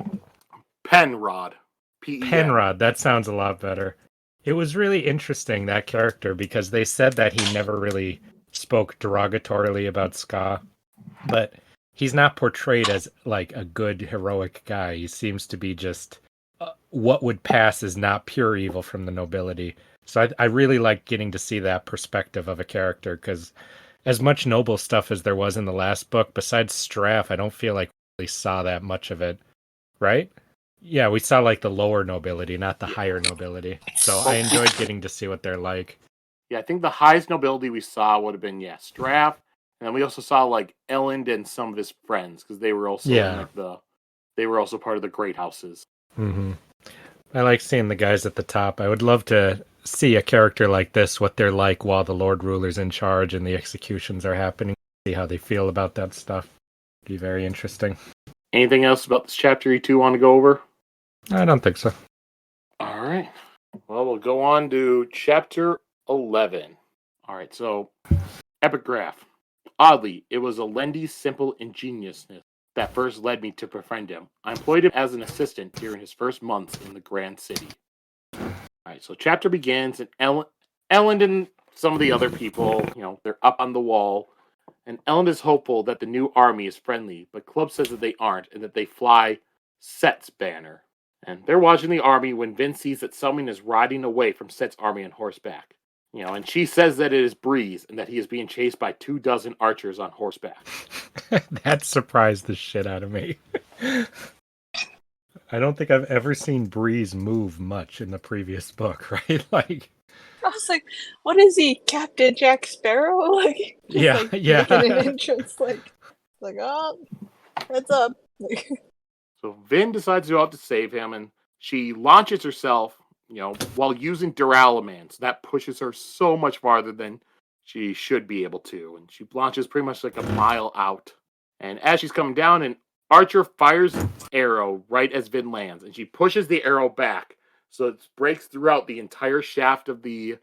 Penrod. P-E-N. Penrod, that sounds a lot better. It was really interesting, that character, because they said that he never really spoke derogatorily about ska, but he's not portrayed as like a good heroic guy. He seems to be just what would pass as not pure evil from the nobility. So I really like getting to see that perspective of a character, because as much noble stuff as there was in the last book, besides Straff, I don't feel like we really saw that much of it, right? Yeah, we saw like the lower nobility, not the higher nobility. So I enjoyed getting to see what they're like. Yeah, I think the highest nobility we saw would have been Straff, and then we also saw like Elend and some of his friends because they were also in like they were also part of the great houses. Mm-hmm. I like seeing the guys at the top. I would love to see a character like this, what they're like while the Lord Ruler's in charge and the executions are happening. See how they feel about that stuff. Be very interesting. Anything else about this chapter you two want to go over? I don't think so. All right. Well, we'll go on to chapter 11. All right, so epigraph. Oddly, it was Alendi's simple ingenuousness that first led me to befriend him. I employed him as an assistant during his first months in the Grand City. All right, so chapter begins, and Elend and some of the other people, they're up on the wall, and Elend is hopeful that the new army is friendly, but Club says that they aren't, and that they fly Set's banner. And they're watching the army when Vin sees that someone is riding away from Set's army on horseback. And she says that it is Breeze and that he is being chased by 24 archers on horseback. That surprised the shit out of me. I don't think I've ever seen Breeze move much in the previous book, right? Like, I was like, what is he, Captain Jack Sparrow? Like, yeah. making an entrance, oh, heads up. So Vin decides to go out to save him, and she launches herself, while using duralumin. So that pushes her so much farther than she should be able to. And she launches pretty much like a mile out. And as she's coming down, an archer fires an arrow right as Vin lands, and she pushes the arrow back so it breaks throughout the entire shaft of the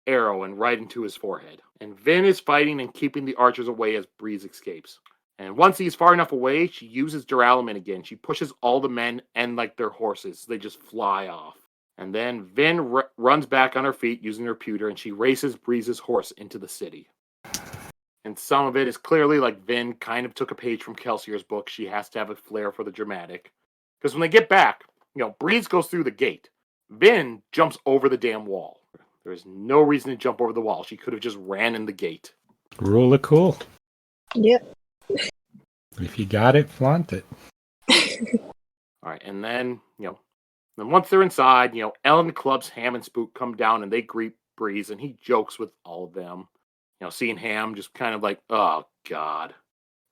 arrow and right into his forehead. And Vin is fighting and keeping the archers away as Breeze escapes. And once he's far enough away, she uses duralumin again. She pushes all the men and like their horses. So they just fly off. And then Vin runs back on her feet using her pewter, and she races Breeze's horse into the city. And some of it is clearly like Vin kind of took a page from Kelsier's book. She has to have a flair for the dramatic. Because when they get back, Breeze goes through the gate. Vin jumps over the damn wall. There's no reason to jump over the wall. She could have just ran in the gate. Rule of cool. Yep. If you got it, flaunt it. All right, and then, then once they're inside, Ellen, Clubs, Ham, and Spook come down and they greet Breeze, and he jokes with all of them. Seeing Ham just kind of like, oh, God.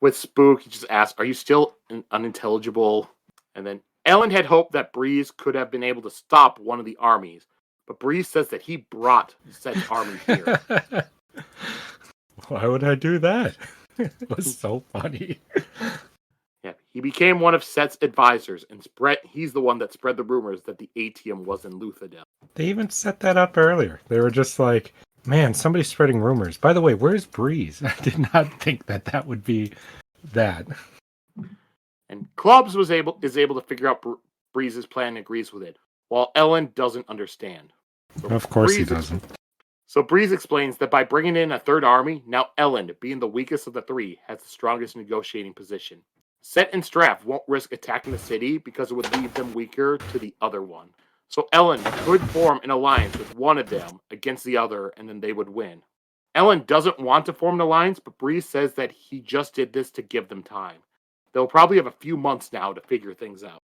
With Spook, he just asks, are you still unintelligible? And then Ellen had hoped that Breeze could have been able to stop one of the armies, but Breeze says that he brought Set's army here. Why would I do that? It was so funny. Yeah, he became one of Set's advisors, and he's the one that spread the rumors that the ATM was in Luthadel. They even set that up earlier. They were just like, man, somebody's spreading rumors. By the way, where's Breeze? I did not think that would be that. And Clubs is able to figure out Breeze's plan and agrees with it, while Ellen doesn't understand. So of course he doesn't. So Breeze explains that by bringing in a third army, now Ellen, being the weakest of the three, has the strongest negotiating position. Set and Straff won't risk attacking the city because it would leave them weaker to the other one. So Ellen could form an alliance with one of them against the other, and then they would win. Ellen doesn't want to form an alliance, but Breeze says that he just did this to give them time. They'll probably have a few months now to figure things out.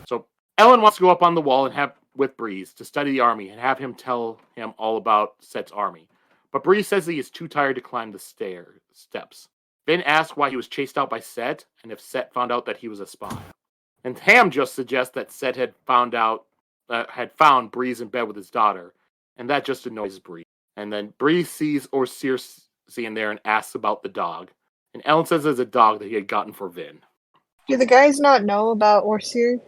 So Ellen wants to go up on the wall and have with Breeze to study the army and have him tell him all about Set's army. But Breeze says he is too tired to climb the steps. Vin asks why he was chased out by Set, and if Set found out that he was a spy. And Ham just suggests that Set had found Breeze in bed with his daughter, and that just annoys Breeze. And then Breeze sees Orsir in there and asks about the dog. And Ellen says there's a dog that he had gotten for Vin. Do the guys not know about Orsir?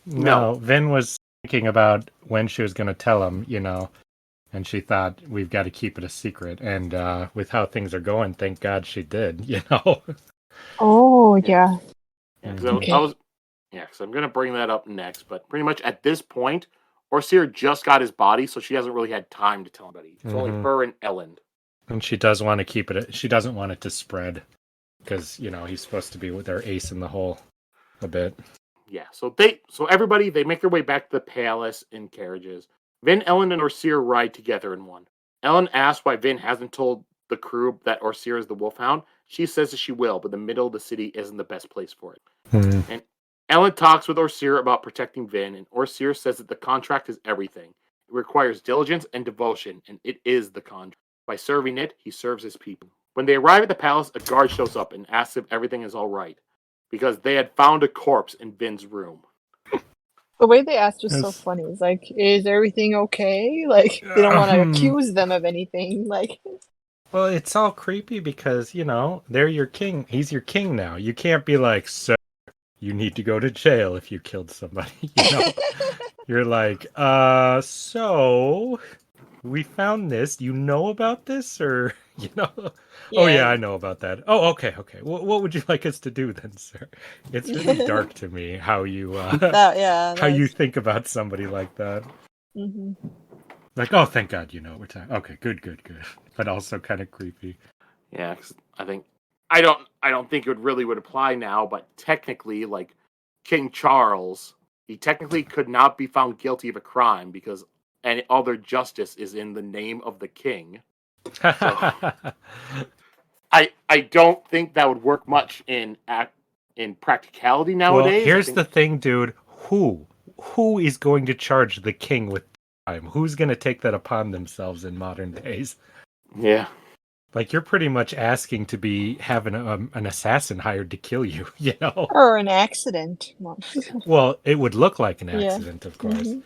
No, Vin was thinking about when she was going to tell him, and she thought, we've got to keep it a secret. And with how things are going, thank God she did, Oh, yeah. So okay. So I'm going to bring that up next. But pretty much at this point, Orsir just got his body, so she hasn't really had time to tell anybody. It's only her and Ellen. And she does want to keep it. She doesn't want it to spread. because he's supposed to be with their ace in the hole a bit. Yeah, so everybody, they make their way back to the palace in carriages. Vin, Ellen, and Orsir ride together in one. Ellen asks why Vin hasn't told the crew that Orsir is the Wolfhound. She says that she will, but the middle of the city isn't the best place for it. And Ellen talks with Orsir about protecting Vin, and Orsir says that the contract is everything. It requires diligence and devotion, and it is the contract. By serving it, he serves his people. When they arrive at the palace, a guard shows up and asks if everything is all right, because they had found a corpse in Vin's room. The way they asked was so funny. It's like, is everything okay? Like, they don't want to accuse them of anything. Like, well, it's all creepy because, they're your king. He's your king now. You can't be like, sir, you need to go to jail if you killed somebody. You're like, so we found this. You know about this? Or, Oh, yeah, I know about that. Oh, okay. What would you like us to do then, sir? It's really dark to me how you how you think about somebody like that. Mm-hmm. Like, oh, thank God, we're talking. Okay, good. But also kind of creepy. Yeah, 'cause I don't think it would apply now, but technically, like King Charles, he technically could not be found guilty of a crime because all their justice is in the name of the king. So, I don't think that would work much in practicality nowadays. Well, here's the thing, dude. Who is going to charge the king with crime? Who's going to take that upon themselves in modern days? Yeah. Like, you're pretty much asking to be having an assassin hired to kill you, Or an accident. Well, it would look like an accident, of course. Mm-hmm.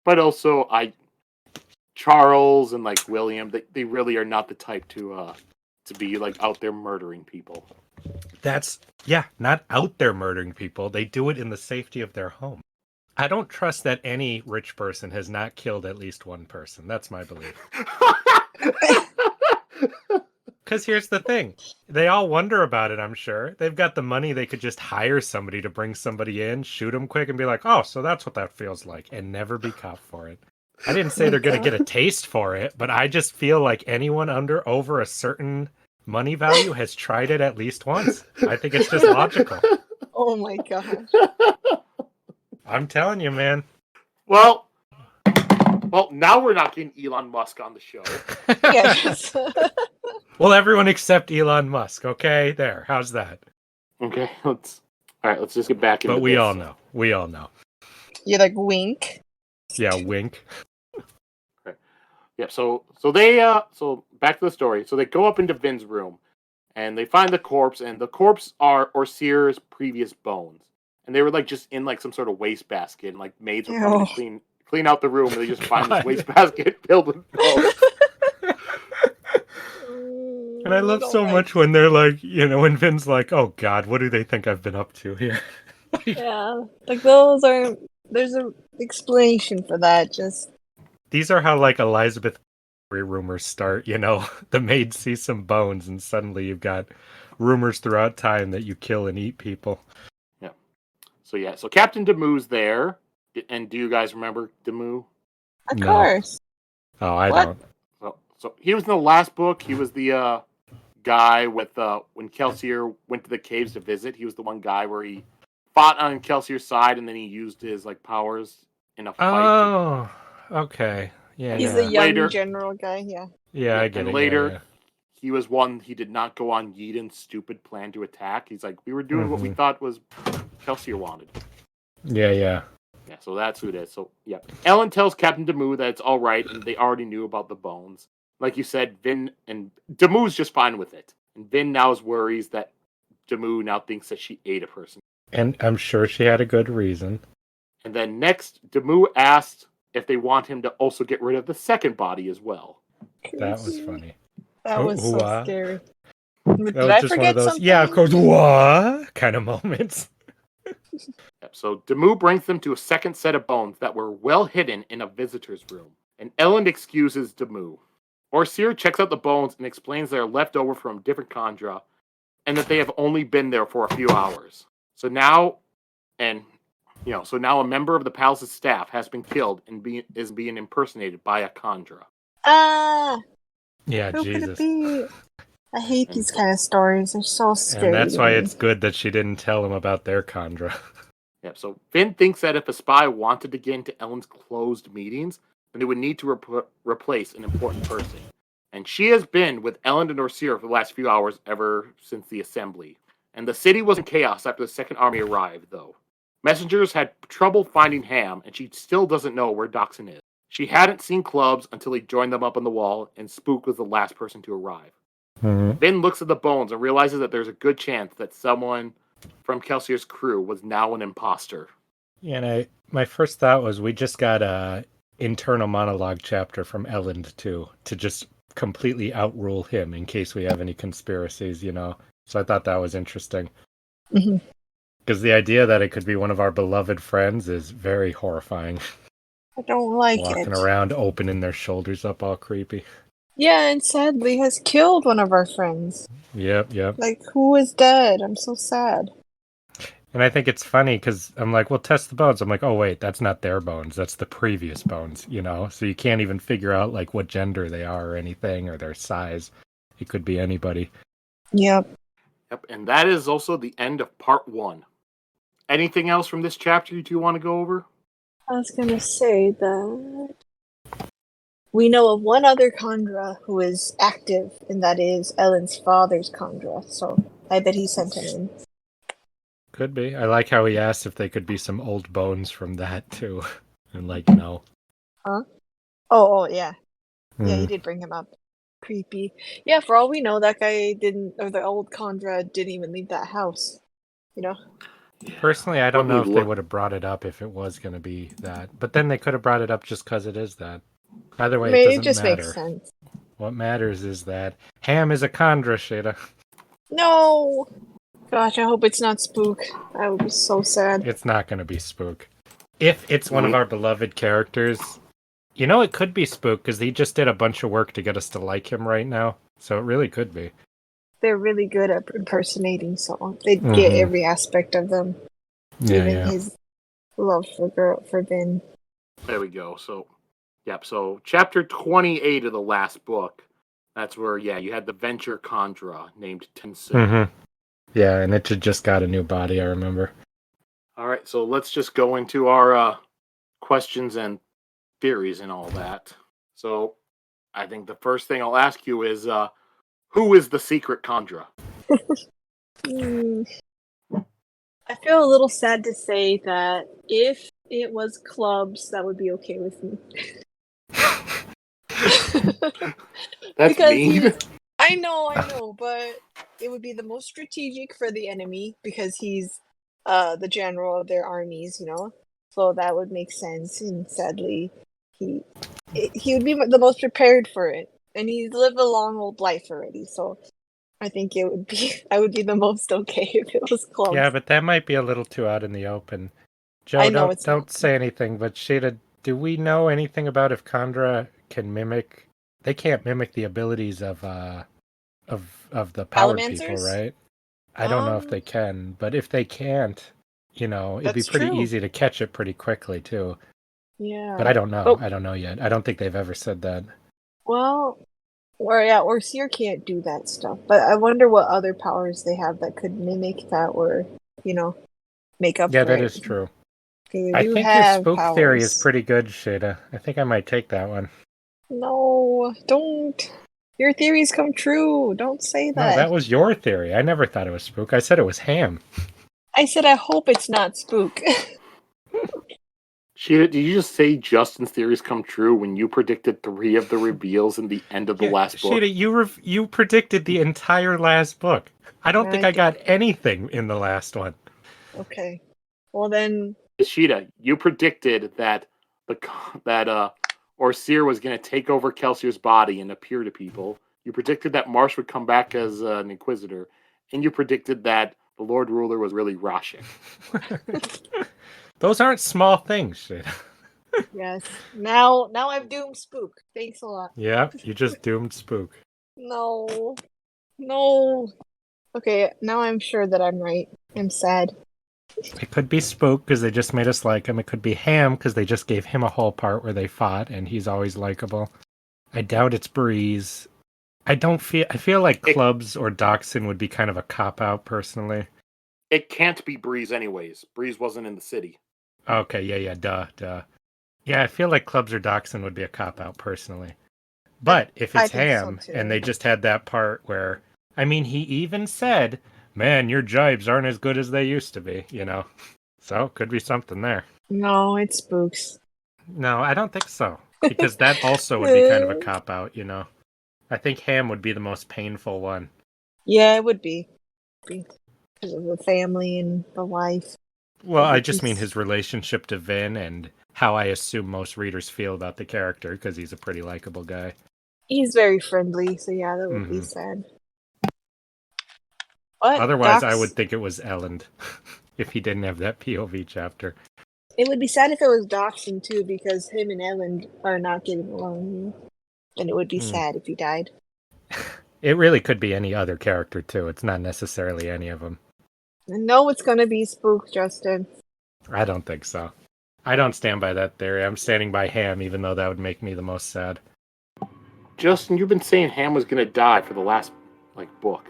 But also, Charles and like William, they really are not the type to be like out there murdering people. Not out there murdering people. They do it in the safety of their home. I don't trust that any rich person has not killed at least one person. That's my belief. Because here's the thing. They all wonder about it, I'm sure. They've got the money. They could just hire somebody to bring somebody in, shoot them quick, and be like, oh, so that's what that feels like, and never be caught for it. I didn't say they're going to get a taste for it, but I just feel like anyone over a certain money value has tried it at least once. I think it's just logical. Oh my gosh. I'm telling you, man. Well, now we're not getting Elon Musk on the show. Yes. Well, everyone except Elon Musk, okay? There, how's that? Okay, let's just get back into But we this. all know. You like wink? Yeah, wink. Okay. Yeah, so back to the story. So they go up into Vin's room, and they find the corpse, and the corpse are Orsir's previous bones. And they were like just in like some sort of wastebasket, and like maids were coming to clean out the room, and they just find this wastebasket filled with bones. And I love so much when they're like, when Vin's like, oh God, what do they think I've been up to here? Yeah, like those are, there's an explanation for that. Just these are how like Elizabeth rumors start, the maid sees some bones and suddenly you've got rumors throughout time that you kill and eat people. Yeah. So Captain Demu's there. And do you guys remember Demu? Of course. Oh, I don't. So he was in the last book. He was the guy with when Kelsier went to the caves to visit. He was the one guy where he fought on Kelsier's side, and then he used his like powers in a fight. Oh, okay. Yeah, he's the young general guy. Yeah, I get it. Later, he was one. He did not go on Yeadon's stupid plan to attack. He's like, we were doing what we thought was Kelsier wanted. Yeah. Yeah, so that's who it is. So, yeah. Ellen tells Captain Demu that it's all right, and they already knew about the bones. Like you said, Vin and Demu's just fine with it. And Vin now worries that Demu now thinks that she ate a person. And I'm sure she had a good reason. And then next, Demu asked if they want him to also get rid of the second body as well. That was funny. That was so scary. Did I forget something? Yeah, of course. What kind of moments? So Demu brings them to a second set of bones that were well hidden in a visitor's room. And Ellen excuses Demu. Orsir checks out the bones and explains they're left over from a different Khandra and that they have only been there for a few hours. So now a member of the palace's staff has been killed and is being impersonated by a Khandra. Yeah, Jesus. I hate And- these kind of stories. They're so scary. And that's to why me. it's good that she didn't tell him about their Khandra. Yeah, so Finn thinks that if a spy wanted to get into Ellen's closed meetings, then they would need to replace an important person. And she has been with Ellen and Orsier for the last few hours ever since the assembly. And the city was in chaos after the Second Army arrived, though. Messengers had trouble finding Ham, and she still doesn't know where Doxson is. She hadn't seen Clubs until he joined them up on the wall, and Spook was the last person to arrive. Finn looks at the bones and realizes that there's a good chance that someone from Kelsier's crew was now an imposter. Yeah, and my first thought was we just got a internal monologue chapter from Elend too, to just completely outrule him in case we have any conspiracies, you know. So I thought that was interesting. Mhm. Because the idea that it could be one of our beloved friends is very horrifying. I don't like Walking it. around opening their shoulders up all creepy. Yeah, and sadly has killed one of our friends. Yep. Like, who is dead? I'm so sad. And I think it's funny because I'm like, well, test the bones. I'm like, oh, wait, that's not their bones. That's the previous bones, you know? So you can't even figure out, like, what gender they are or anything or their size. It could be anybody. Yep. Yep, and that is also the end of part 1. Anything else from this chapter you two want to go over? I was gonna say that we know of one other Khandra who is active, and that is Ellen's father's Khandra. So I bet he sent him in. Could be. I like how he asked if they could be some old bones from that, too. And, like, no. Huh? Oh, yeah. Yeah, he Mm. did bring him up. Creepy. Yeah, for all we know, that guy didn't, or the old Khandra didn't even leave that house. You know? Personally, I don't Let know me if they look. would have brought it up if it was going to be that. But then they could have brought it up just because it is that. Either way, it It doesn't just matter. makes sense. What matters is that Ham is a Khandra, Sheta. No! Gosh, I hope it's not Spook. I would be so sad. It's not going to be Spook. If it's one of Mhm. our beloved characters, you know, it could be Spook because he just did a bunch of work to get us to like him right now. So it really could be. They're really good at impersonating, so they get every aspect of them. Even his love for Ben. Mm-hmm. There we go. So, yep. So, chapter 28 of the last book. That's where, you had the Venture Khandra named Tensu. Mm-hmm. Yeah, and it just got a new body, I remember. All right, so let's just go into our questions and theories and all that. So, I think the first thing I'll ask you is, who is the secret Khandra? I feel a little sad to say that if it was Clubs, that would be okay with me. That's because mean. I know, but it would be the most strategic for the enemy because he's the general of their armies, you know. So that would make sense. And sadly, he would be the most prepared for it, and he's lived a long old life already. So I think I would be the most okay if it was Clubs. Yeah, but that might be a little too out in the open. Joe, I know don't say anything, but Sheta, do we know anything about if Khandra can mimic? They can't mimic the abilities of the powered people, Alamancers? right? I don't know if they can, but if they can't, you know, it'd be That's pretty true. easy to catch it pretty quickly too. Yeah. But I don't know. Oh. I don't know yet. I don't think they've ever said that. Well, or Seer can't do that stuff. But I wonder what other powers they have that could mimic that or, you know, make up Yeah, for that it. is true. Okay, I you think your have spook theory is powers. pretty good, Sheta. I think I might take that one. No, don't. Your theories come true. Don't say that. No, that was your theory. I never thought it was spook. I said it was Ham. I said I hope it's not Spook. Sheeta, did you just say Justin's theories come true when you predicted 3 of the reveals in the end of the last book? Sheta, you predicted the entire last book. I don't think I got anything in the last one. Okay. Well then, Sheeta, you predicted that Orsier was going to take over Kelsier's body and appear to people. You predicted that Marsh would come back as an Inquisitor, and you predicted that the Lord Ruler was really Rashik. Those aren't small things, Sheta. yes. Now I've doomed Spook. Thanks a lot. Yeah, you just doomed spook. No. Okay, now I'm sure that I'm right. I'm sad. It could be Spook because they just made us like him. It could be Ham because they just gave him a whole part where they fought and he's always likable. I doubt it's Breeze. I feel like clubs or Dachshund would be kind of a cop-out, personally. It can't be Breeze anyways. Breeze wasn't in the city. Okay, yeah, duh. Yeah, I feel like clubs or Dachshund would be a cop-out, personally. But if I it's think so, Ham, too. and they just had that part where, I mean, he even said, man, your jibes aren't as good as they used to be, you know? So, could be something there. No, it's spooks. No, I don't think so. Because that also would be kind of a cop-out, you know? I think Ham would be the most painful one. Yeah, it would be. Because of the family and the wife. Well, I just mean his relationship to Vin and how I assume most readers feel about the character, because he's a pretty likable guy. He's very friendly, so yeah, that would be sad. But Otherwise, I would think it was Elend, if he didn't have that POV chapter. It would be sad if it was Dachshund, too, because him and Ellen are not getting along. And it would be sad if he died. It really could be any other character, too. It's not necessarily any of them. No, it's gonna be Spook, Justin. I don't think so. I don't stand by that theory. I'm standing by Ham, even though that would make me the most sad. Justin, you've been saying Ham was going to die for the last, book.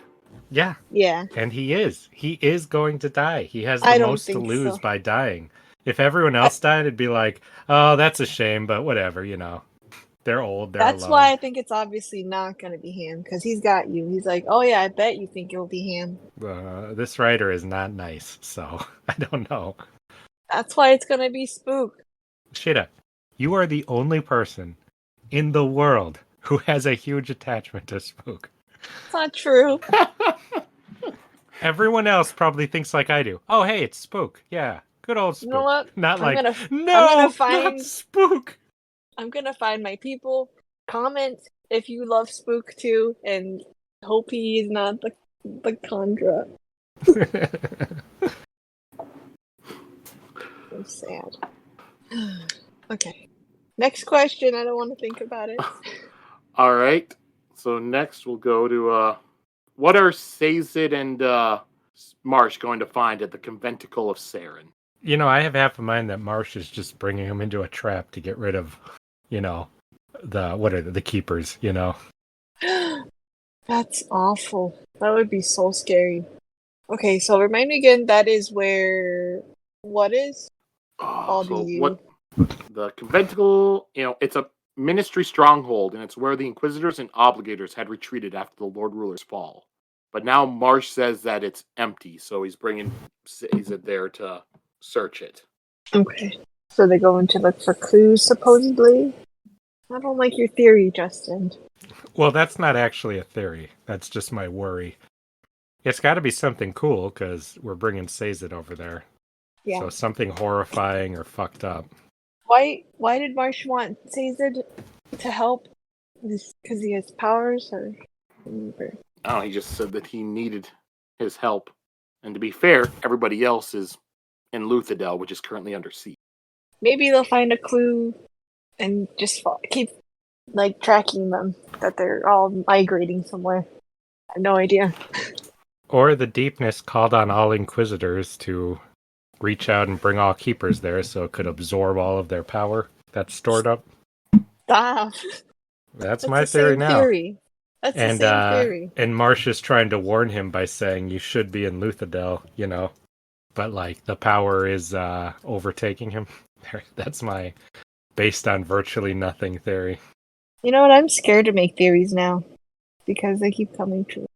Yeah. Yeah. And he is. He is going to die. He has the most to lose by dying. If everyone else died, it'd be like, oh, that's a shame, but whatever, you know. They're old, they're That's alone. why I think it's obviously not going to be Ham, because he's got you. He's like, oh yeah, I bet you think it'll be Ham. This writer is not nice, so I don't know. That's why it's going to be Spook. Sheta, you are the only person in the world who has a huge attachment to Spook. It's not true. Everyone else probably thinks like I do. Oh, hey, it's Spook. Yeah, good old Spook. You know what? Not I'm like, gonna not find Spook. I'm gonna find my people. Comment if you love Spook too, and hope he is not the Condra. So sad. Okay. Next question. I don't want to think about it. All right. So next we'll go to what are Sazed and Marsh going to find at the conventicle of Saren? You know, I have half a mind that Marsh is just bringing him into a trap to get rid of, you know, the keepers, you know. That's awful. That would be so scary. Okay, so remind me again, that is where what is? The conventicle, it's a ministry stronghold, and it's where the Inquisitors and Obligators had retreated after the Lord Ruler's fall. But now Marsh says that it's empty, so he's bringing Sazed there to search it. Okay. So they're going to look for clues, supposedly? I don't like your theory, Justin. Well, that's not actually a theory. That's just my worry. It's got to be something cool, because we're bringing Sazed over there. Yeah. So something horrifying or fucked up. Why did Marsh want Sazed to help? Because he has powers, or? Oh, he just said that he needed his help. And to be fair, everybody else is in Luthadel, which is currently under siege. Maybe they'll find a clue and just keep tracking them, that they're all migrating somewhere. I have no idea. Or the deepness called on all Inquisitors to reach out and bring all keepers there so it could absorb all of their power that's stored up. Stop. That's my theory now. That's the same theory. And Marsh is trying to warn him by saying you should be in Luthadel, you know. But the power is overtaking him. That's my based on virtually nothing theory. You know what? I'm scared to make theories now because they keep coming true.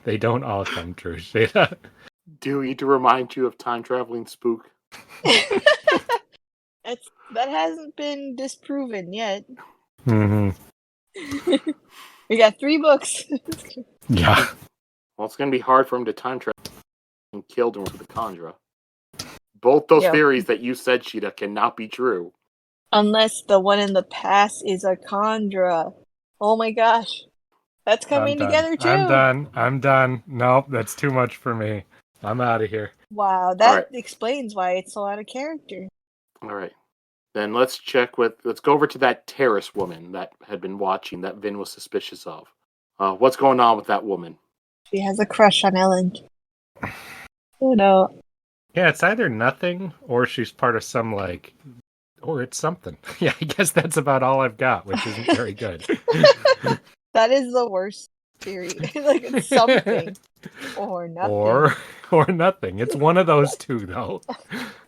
They don't all come true, Sheta. Do we need to remind you of time-traveling Spook? That hasn't been disproven yet. Mm-hmm. We got 3 books. Yeah. Well, it's going to be hard for him to time travel and killed him with the Condra. Both those theories that you said, Sheta, cannot be true. Unless the one in the past is a Condra. Oh my gosh. That's coming together too. I'm done. Nope, that's too much for me. I'm out of here. Wow, that explains why it's so out of character. All right. Then let's go over to that terrace woman that had been watching that Vin was suspicious of. What's going on with that woman? She has a crush on Ellen. Oh no. Yeah, it's either nothing or she's part of some or it's something. Yeah, I guess that's about all I've got, which isn't very good. That is the worst theory. Like it's something or nothing. Or nothing. It's one of those two, though.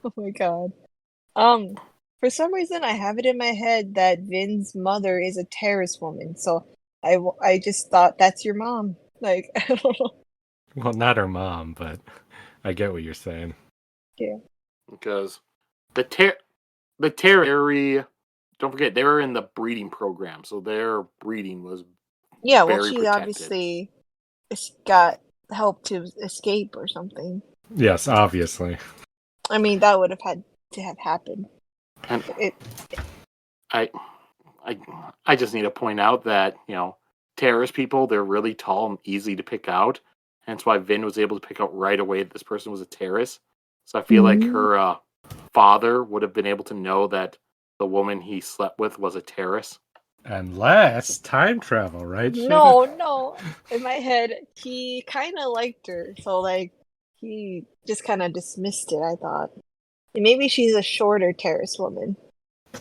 Oh my god. For some reason, I have it in my head that Vin's mother is a terrorist woman. So I just thought that's your mom. Like I don't know. Well, not her mom, but I get what you're saying. Yeah. Because the Terry, don't forget, they were in the breeding program, so their breeding was Yeah. Well, very she protected. obviously got help to escape or something. Yes, obviously. I mean, that would have had to have happened. And It. I just need to point out that, terrorist people, they're really tall and easy to pick out. Hence why Vin was able to pick out right away that this person was a terrorist. So I feel like her father would have been able to know that the woman he slept with was a terrorist. Unless time travel, right? No. In my head, he kind of liked her, so like he just kind of dismissed it. I thought maybe she's a shorter terrorist woman.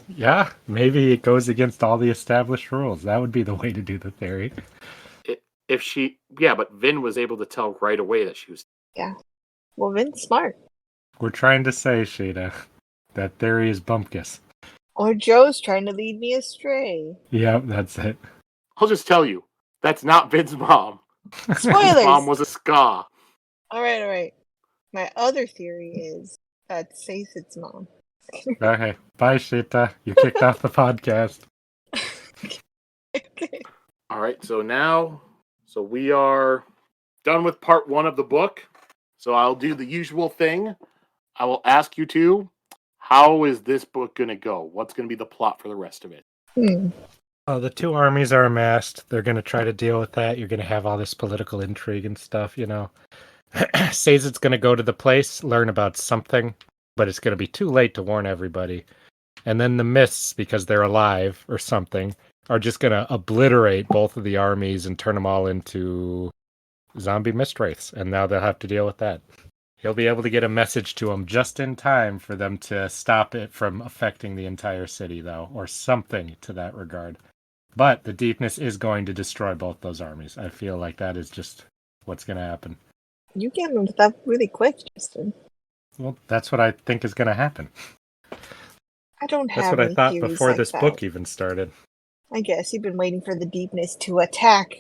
Yeah, maybe it goes against all the established rules. That would be the way to do the theory. But Vin was able to tell right away that she was. Yeah. Well, Vin's smart. We're trying to say, Sheta, that theory is bumpkus. Or Joe's trying to lead me astray. Yep, that's it. I'll just tell you, that's not Vin's mom. Spoilers! His mom was a ska. Alright. My other theory is that Sazed's mom. Okay, bye, Sheta. You kicked off the podcast. Okay. All right, so we are done with part 1 of the book. So I'll do the usual thing. I will ask you two, how is this book going to go? What's going to be the plot for the rest of it? The two armies are amassed. They're going to try to deal with that. You're going to have all this political intrigue and stuff, Sazed's going to go to the place, learn about something, but it's going to be too late to warn everybody. And then the Mists, because they're alive or something, are just going to obliterate both of the armies and turn them all into zombie mist wraiths. And now they'll have to deal with that. He'll be able to get a message to them just in time for them to stop it from affecting the entire city, though, or something to that regard. But the deepness is going to destroy both those armies. I feel like that is just what's going to happen. You came up with that really quick, Justin. Well, that's what I think is going to happen. I don't have That's what I any thought theories before like this that. book even started. I guess you've been waiting for the deepness to attack.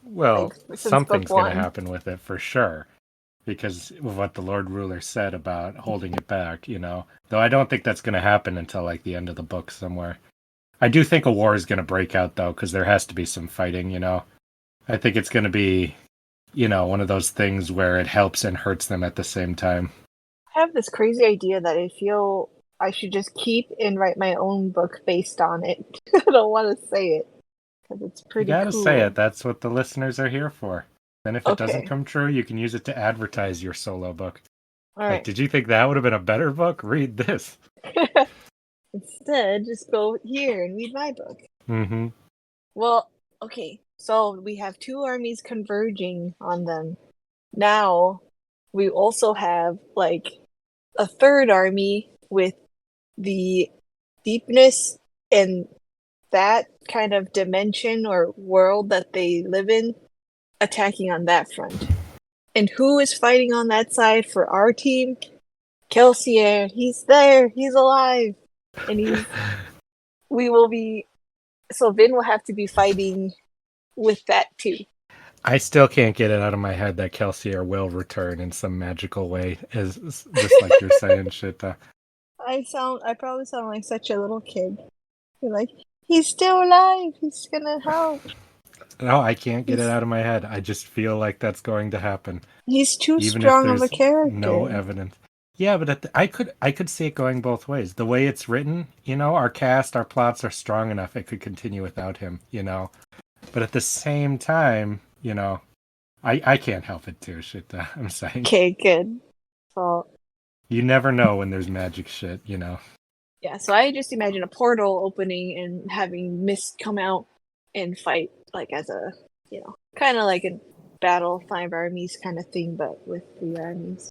Well, since something's book going to one. happen with it for sure. Because of what the Lord Ruler said about holding it back, Though I don't think that's going to happen until like the end of the book somewhere. I do think a war is going to break out, though, because there has to be some fighting, I think it's going to be, one of those things where it helps and hurts them at the same time. I have this crazy idea that I feel I should just keep and write my own book based on it. I don't want to say it because it's pretty You gotta cool. say it. That's what the listeners are here for. Then if it Okay. doesn't come true, you can use it to advertise your solo book. All Like, right. did you think that would have been a better book? Read this. Instead, just go here and read my book. Mm-hmm. Well, okay. So we have two armies converging on them. Now, we also have like a third army with the deepness and that kind of dimension or world that they live in attacking on that front. And who is fighting on that side for our team? Kelsier. He's there. He's alive. And so Vin will have to be fighting with that too. I still can't get it out of my head that Kelsier will return in some magical way, just like you're saying, Sheta. I probably sound like such a little kid. You're like, he's still alive. He's gonna help. No, I can't get it out of my head. I just feel like that's going to happen. He's too even strong if of a there's character. no evidence. Yeah, but I could see it going both ways. The way it's written, our cast, our plots are strong enough it could continue without him, But at the same time, I can't help it too, shit. I'm saying. Okay, good. So you never know when there's magic shit, Yeah, so I just imagine a portal opening and having Mist come out and fight, like as a, kind of like a battle 5 armies kind of thing, but with 3 armies.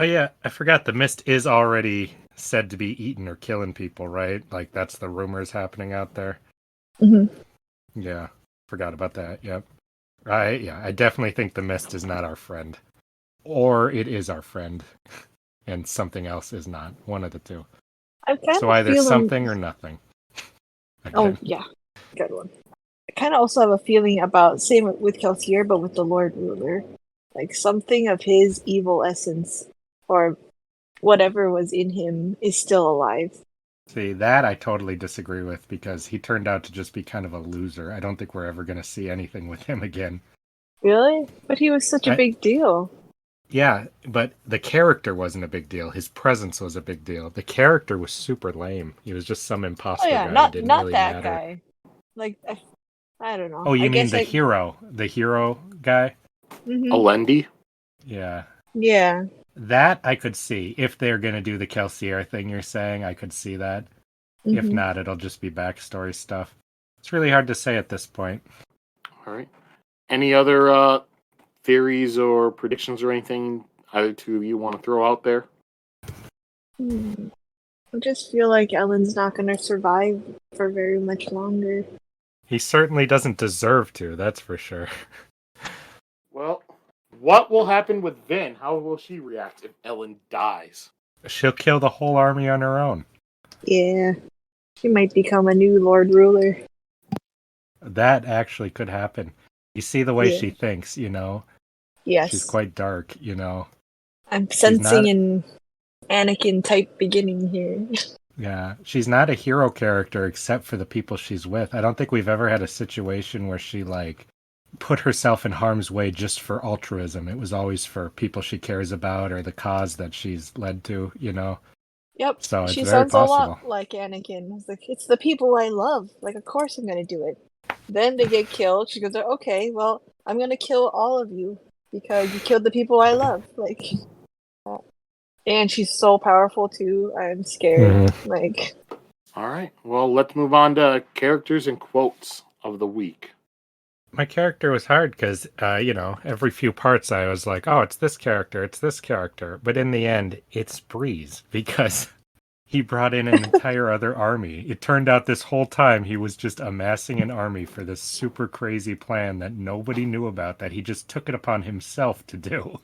Oh yeah, I forgot the Mist is already said to be eating or killing people, right? Like that's the rumors happening out there. Mm-hmm. Yeah. Forgot about that. Yep. I definitely think the mist is not our friend. Or it is our friend. And something else is not. One of the two. I'm kind So of either feeling. something or nothing. Oh Again. yeah, good one. I kind of also have a feeling about same with Kelsier, but with the Lord Ruler, like something of his evil essence or whatever was in him is still alive. See, that I totally disagree with because he turned out to just be kind of a loser. I don't think we're ever going to see anything with him again. Really? But he was such a big deal. Yeah, but the character wasn't a big deal. His presence was a big deal. The character was super lame. He was just some imposter Oh yeah, guy. not It didn't not really that matter. guy. Like I don't know. Oh, you I mean guess the hero? The hero guy? Mhm. Alendi? Yeah. Yeah. That I could see. If they're going to do the Kelsier thing you're saying, I could see that. If Mhm. not, it'll just be backstory stuff. It's really hard to say at this point. All right. Any other theories or predictions or anything either two of you want to throw out there? I just feel like Ellen's not going to survive for very much longer. He certainly doesn't deserve to, that's for sure. Well, what will happen with Vin? How will she react if Ellen dies? She'll kill the whole army on her own. Yeah. She might become a new Lord Ruler. That actually could happen. You see the way Yeah. she thinks, you know? Yes. She's quite dark, you know? I'm sensing not- an Anakin type beginning here. Yeah, she's not a hero character except for the people she's with. I don't think we've ever had a situation where she, like, put herself in harm's way just for altruism. It was always for people she cares about or the cause that she's led to, you know? Yep. So it's she very sounds possible. a lot like Anakin. It's like, it's the people I love. Like, of course I'm going to do it. Then they get killed. She goes, okay, well, I'm going to kill all of you because you killed the people I love. Like, and she's so powerful too. I'm scared. Like, All right. Well, let's move on to characters and quotes of the week. My character was hard because, you know, every few parts I was like, oh, it's this character, it's this character. But in the end, it's Breeze because he brought in an entire other army. It turned out this whole time he was just amassing an army for this super crazy plan that nobody knew about, that he just took it upon himself to do.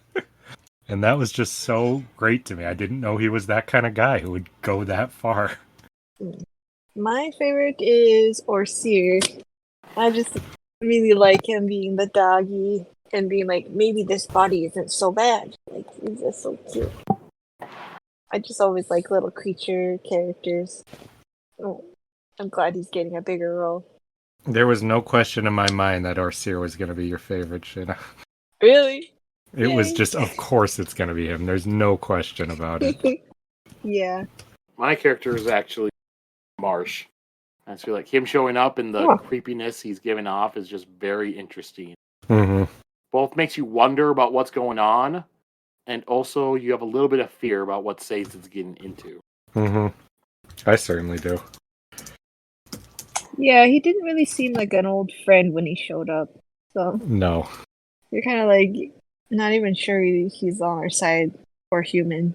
And that was just so great to me. I didn't know he was that kind of guy who would go that far. my favorite is Orseer. I just really like him being the doggy and being like, maybe this body isn't so bad. Like, he's just so cute. I just always like little creature characters. Oh, I'm glad he's getting a bigger role. There was no question in my mind that Orseer was going to be your favorite, Sheta. Really? It was Yay. just, of course it's going to be him. There's no question about it. Yeah. My character is actually Marsh. I feel like him showing up and the Huh. creepiness he's giving off is just very interesting. Mm-hmm. Both makes you wonder about what's going on, and also you have a little bit of fear about what Sazed is getting into. Mm-hmm. I certainly do. Yeah, he didn't really seem like an old friend when he showed up. So No. you're kind of like not even sure he's on our side or human.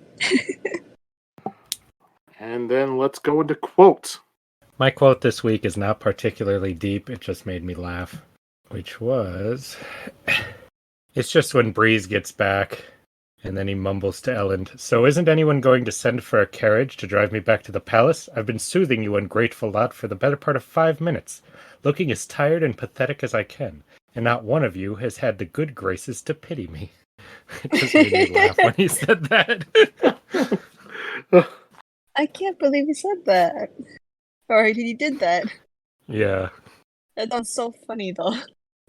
And then let's go into quotes. My quote this week is not particularly deep. It just made me laugh. Which was... It's just when Breeze gets back, and then he mumbles to Elend, so isn't anyone going to send for a carriage to drive me back to the palace? I've been soothing you ungrateful lot for the better part of 5 minutes, looking as tired and pathetic as I can, and not one of you has had the good graces to pity me. It just made me laugh when he said that. I can't believe he said that. Or he did that. Yeah. That sounds so funny though.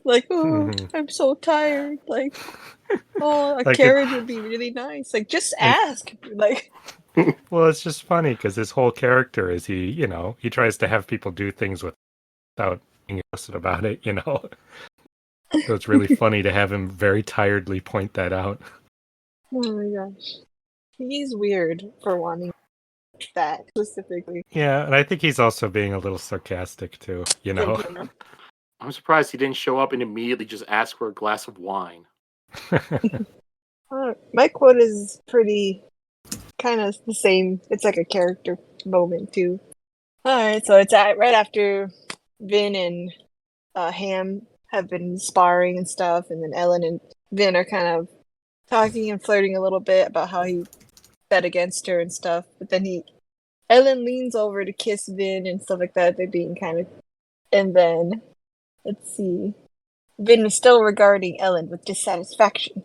Like, oh, I'm so tired. Like, oh, a Like carriage would be really nice. Like, just ask. Like, Well, it's just funny because his whole character is he tries to have people do things without being explicit about it, you know? So it's really funny to have him very tiredly point that out. oh my gosh, he's weird for wanting that specifically. Yeah, and I think he's also being a little sarcastic too, you know? Good humor. I'm surprised he didn't show up and immediately just ask for a glass of wine. My quote is pretty kind of the same. It's like a character moment too. All right, so it's right after Vin and Ham have been sparring and stuff, and then Ellen and Vin are kind of talking and flirting a little bit about how he bet against her and stuff. But then Ellen leans over to kiss Vin and stuff like that. They're being kind of, and then let's see, Vin is still regarding Ellen with dissatisfaction.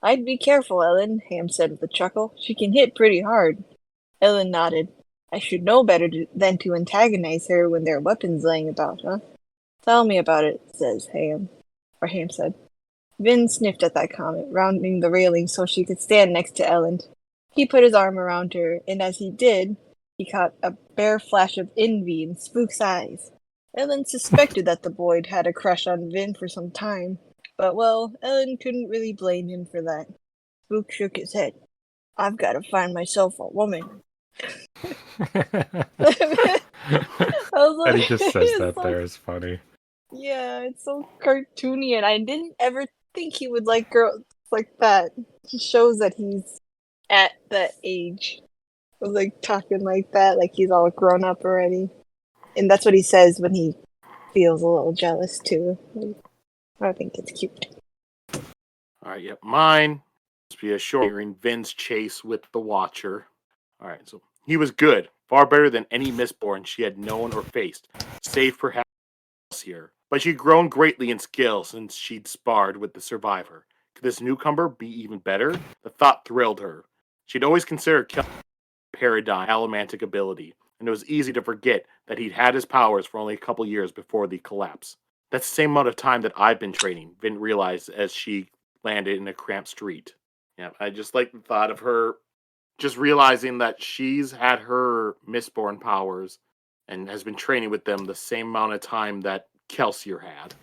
"I'd be careful, Ellen," Ham said with a chuckle. "She can hit pretty hard." Ellen nodded. "I should know better than to antagonize her when there are weapons laying about, huh?" "Tell me about it," Ham said. Vin sniffed at that comment, rounding the railing so she could stand next to Ellen. He put his arm around her, and as he did, he caught a bare flash of envy in Spook's eyes. Ellen suspected that the boy had a crush on Vin for some time, but well, Ellen couldn't really blame him for that. Spook shook his head. "I've got to find myself a woman." That Like, he just says it's that so, there is funny. yeah, it's so cartoony, and I didn't ever think he would like girls like that. He shows that he's at that age of like talking like that, like he's all grown up already. And that's what he says when he feels a little jealous too. I think it's cute. All right, yep. Mine must be a short in Vin's chase with the Watcher. All right, so he was good, far better than any Mistborn she had known or faced, save perhaps here. But she'd grown greatly in skill since she'd sparred with the Survivor. Could this newcomer be even better? The thought thrilled her. She'd always considered Kel's paradigm allomantic ability, and it was easy to forget that he'd had his powers for only a couple years before the collapse. That's the same amount of time that I've been training, Vin realized as she landed in a cramped street. Yeah, I just like the thought of her just realizing that she's had her Mistborn powers and has been training with them the same amount of time that Kelsier had.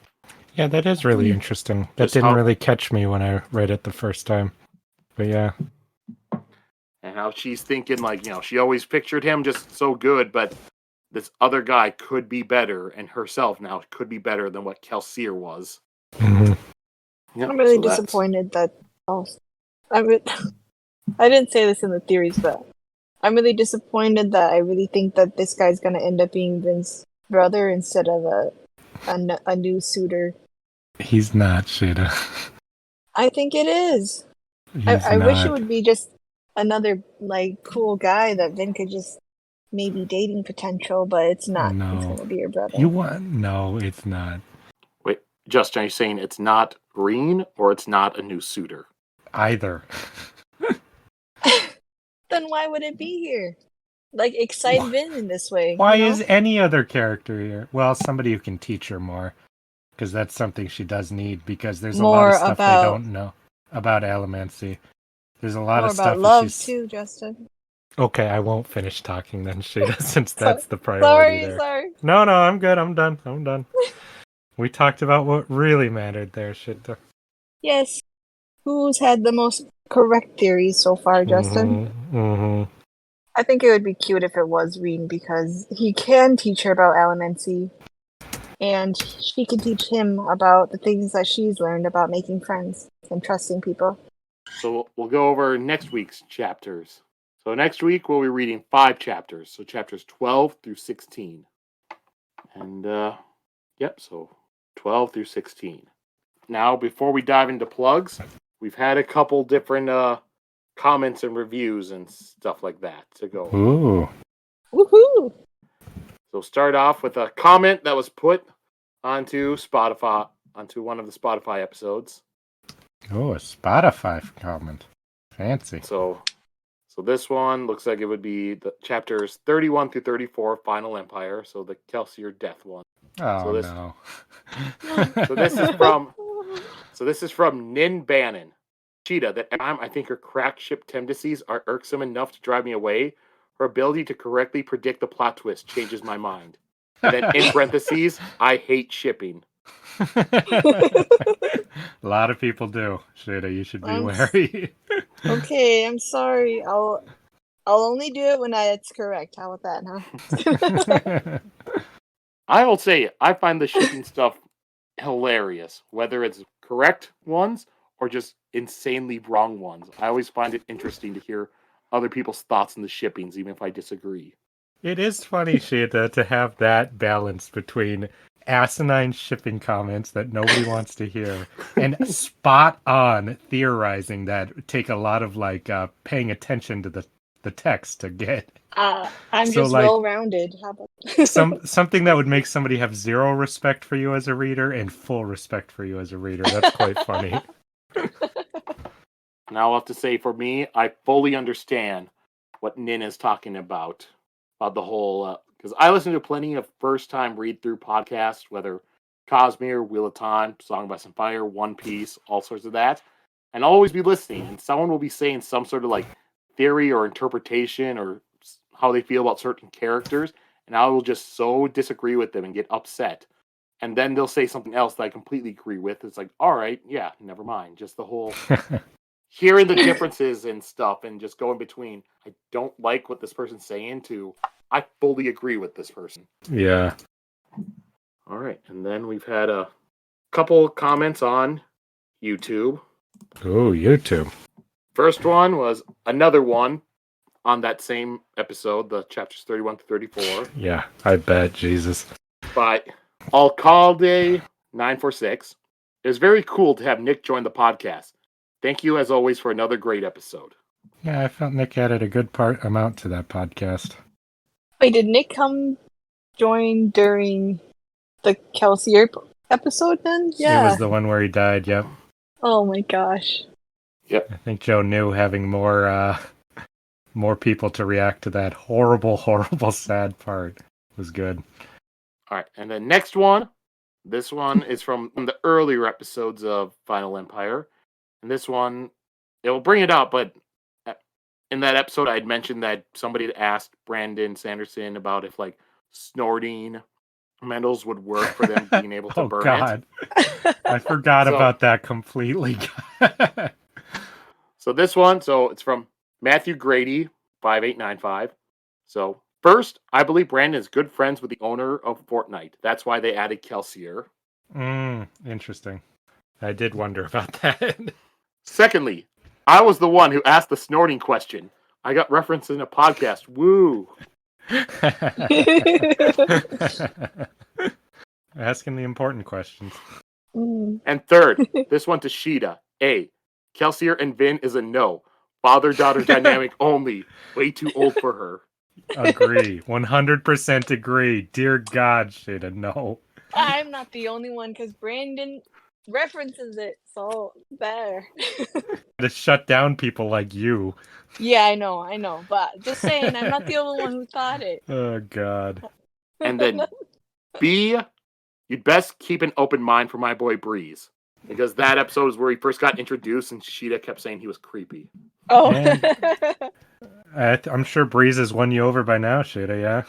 Yeah, that is really interesting. That Just didn't how- really catch me when I read it the first time. But yeah. And how she's thinking, like, she always pictured him just so good, but this other guy could be better, and herself now could be better than what Kelsier was. Mhm. Yep, I'm really so that's- disappointed that. Oh, I didn't say this in the theories, but I'm really disappointed that I really think that this guy's gonna end up being Vin's brother instead of a new suitor. He's not, Sheta. I think it is. I wish it would be just another like cool guy that Vin could just maybe dating potential, but it's not. No. It's gonna be your brother. No, it's not. Wait, Justin, are you saying it's not Green or it's not a new suitor? Either. Then why would it be here? Like excite Vin in this way. Why you know? is any other character here? Well, somebody who can teach her more. Because that's something she does need, because there's a lot More of stuff about- they don't know about Allomancy. There's a lot more of stuff about love that she's... too, Justin? Okay, I won't finish talking then, Sheta, since Sorry- that's the priority there. Sorry. No, I'm good. I'm done. We talked about what really mattered there, Sheta. Yes. Who's had the most correct theories so far, Justin? Mm-hmm. I think it would be cute if it was Reen because he can teach her about allomancy, and she can teach him about the things that she's learned about making friends and trusting people. So we'll go over next week's chapters. So next week we'll be reading 5 chapters. So chapters 12 through 16. And so 12 through 16. Now, before we dive into plugs, we've had a couple different comments and reviews and stuff like that to go. Ooh. Woohoo! So start off with a comment that was put onto Spotify, onto one of the Spotify episodes. Oh, a Spotify comment. Fancy. So this one looks like it would be the chapters 31 through 34, Final Empire. So the Kelsier death one. Oh, So this- no. So this is from Nin Bannon. Sheta, that time I think her crack ship tendencies are irksome enough to drive me away. Her ability to correctly predict the plot twist changes my mind. And then in parentheses, I hate shipping. A lot of people do. Sheta, you should be wary. Okay, I'm sorry. I'll only do it when it's correct. How about that, huh? I will say, I find the shipping stuff hilarious, whether it's correct ones or just insanely wrong ones. I always find it interesting to hear other people's thoughts on the shippings, even if I disagree. It is funny, Sheta, to have that balance between asinine shipping comments that nobody wants to hear and spot on theorizing that take a lot of paying attention to the text to get. I'm So, just well rounded. How about something that would make somebody have zero respect for you as a reader and full respect for you as a reader. That's quite funny. Now I'll have to say, for me, I fully understand what Nin is talking about the whole, because I listen to plenty of first-time read-through podcasts, whether Cosmere, Wheel of Time, Song of Ice and Fire, One Piece, all sorts of that, and I'll always be listening, and someone will be saying some sort of theory or interpretation or how they feel about certain characters, and I will just so disagree with them and get upset. And then they'll say something else that I completely agree with. It's like, all right, yeah, never mind. Just the whole hearing the differences and stuff and just going between, I don't like what this person's saying, to I fully agree with this person. Yeah. All right. And then we've had a couple comments on YouTube. Oh, YouTube. First one was another one on that same episode, the chapters 31 to 34. Yeah, I bet. Jesus. By Alcalde946. It was very cool to have Nick join the podcast. Thank you, as always, for another great episode. Yeah, I felt Nick added a good amount to that podcast. Wait, did Nick come join during the Kelsier episode then? Yeah. It was the one where he died, yep. Oh my gosh. Yep. I think Joe knew having more people to react to that horrible, horrible, sad part was good. All right, and the next one, this one is from the earlier episodes of Final Empire. And this one, it will bring it up, but in that episode, I had mentioned that somebody had asked Brandon Sanderson about if snorting metals would work for them being able to burn it. I forgot about that completely. So this one, it's from Matthew Grady, 5895. So first, I believe Brandon is good friends with the owner of Fortnite. That's why they added Kelsier. Interesting. I did wonder about that. Secondly, I was the one who asked the snorting question. I got referenced in a podcast. Woo! Asking the important questions. And third, this one to Sheta. A. Kelsier and Vin is a no. Father-daughter dynamic only. Way too old for her. Agree. 100% agree. Dear God, Sheta, no. I'm not the only one, because Brandon references it, so there. To shut down people like you. Yeah, I know, but just saying, I'm not the only one who thought it. Oh, God. And then B, you'd best keep an open mind for my boy Breeze. Because that episode is where he first got introduced and Sheta kept saying he was creepy. Oh. I'm sure Breeze has won you over by now, Sheta, yeah?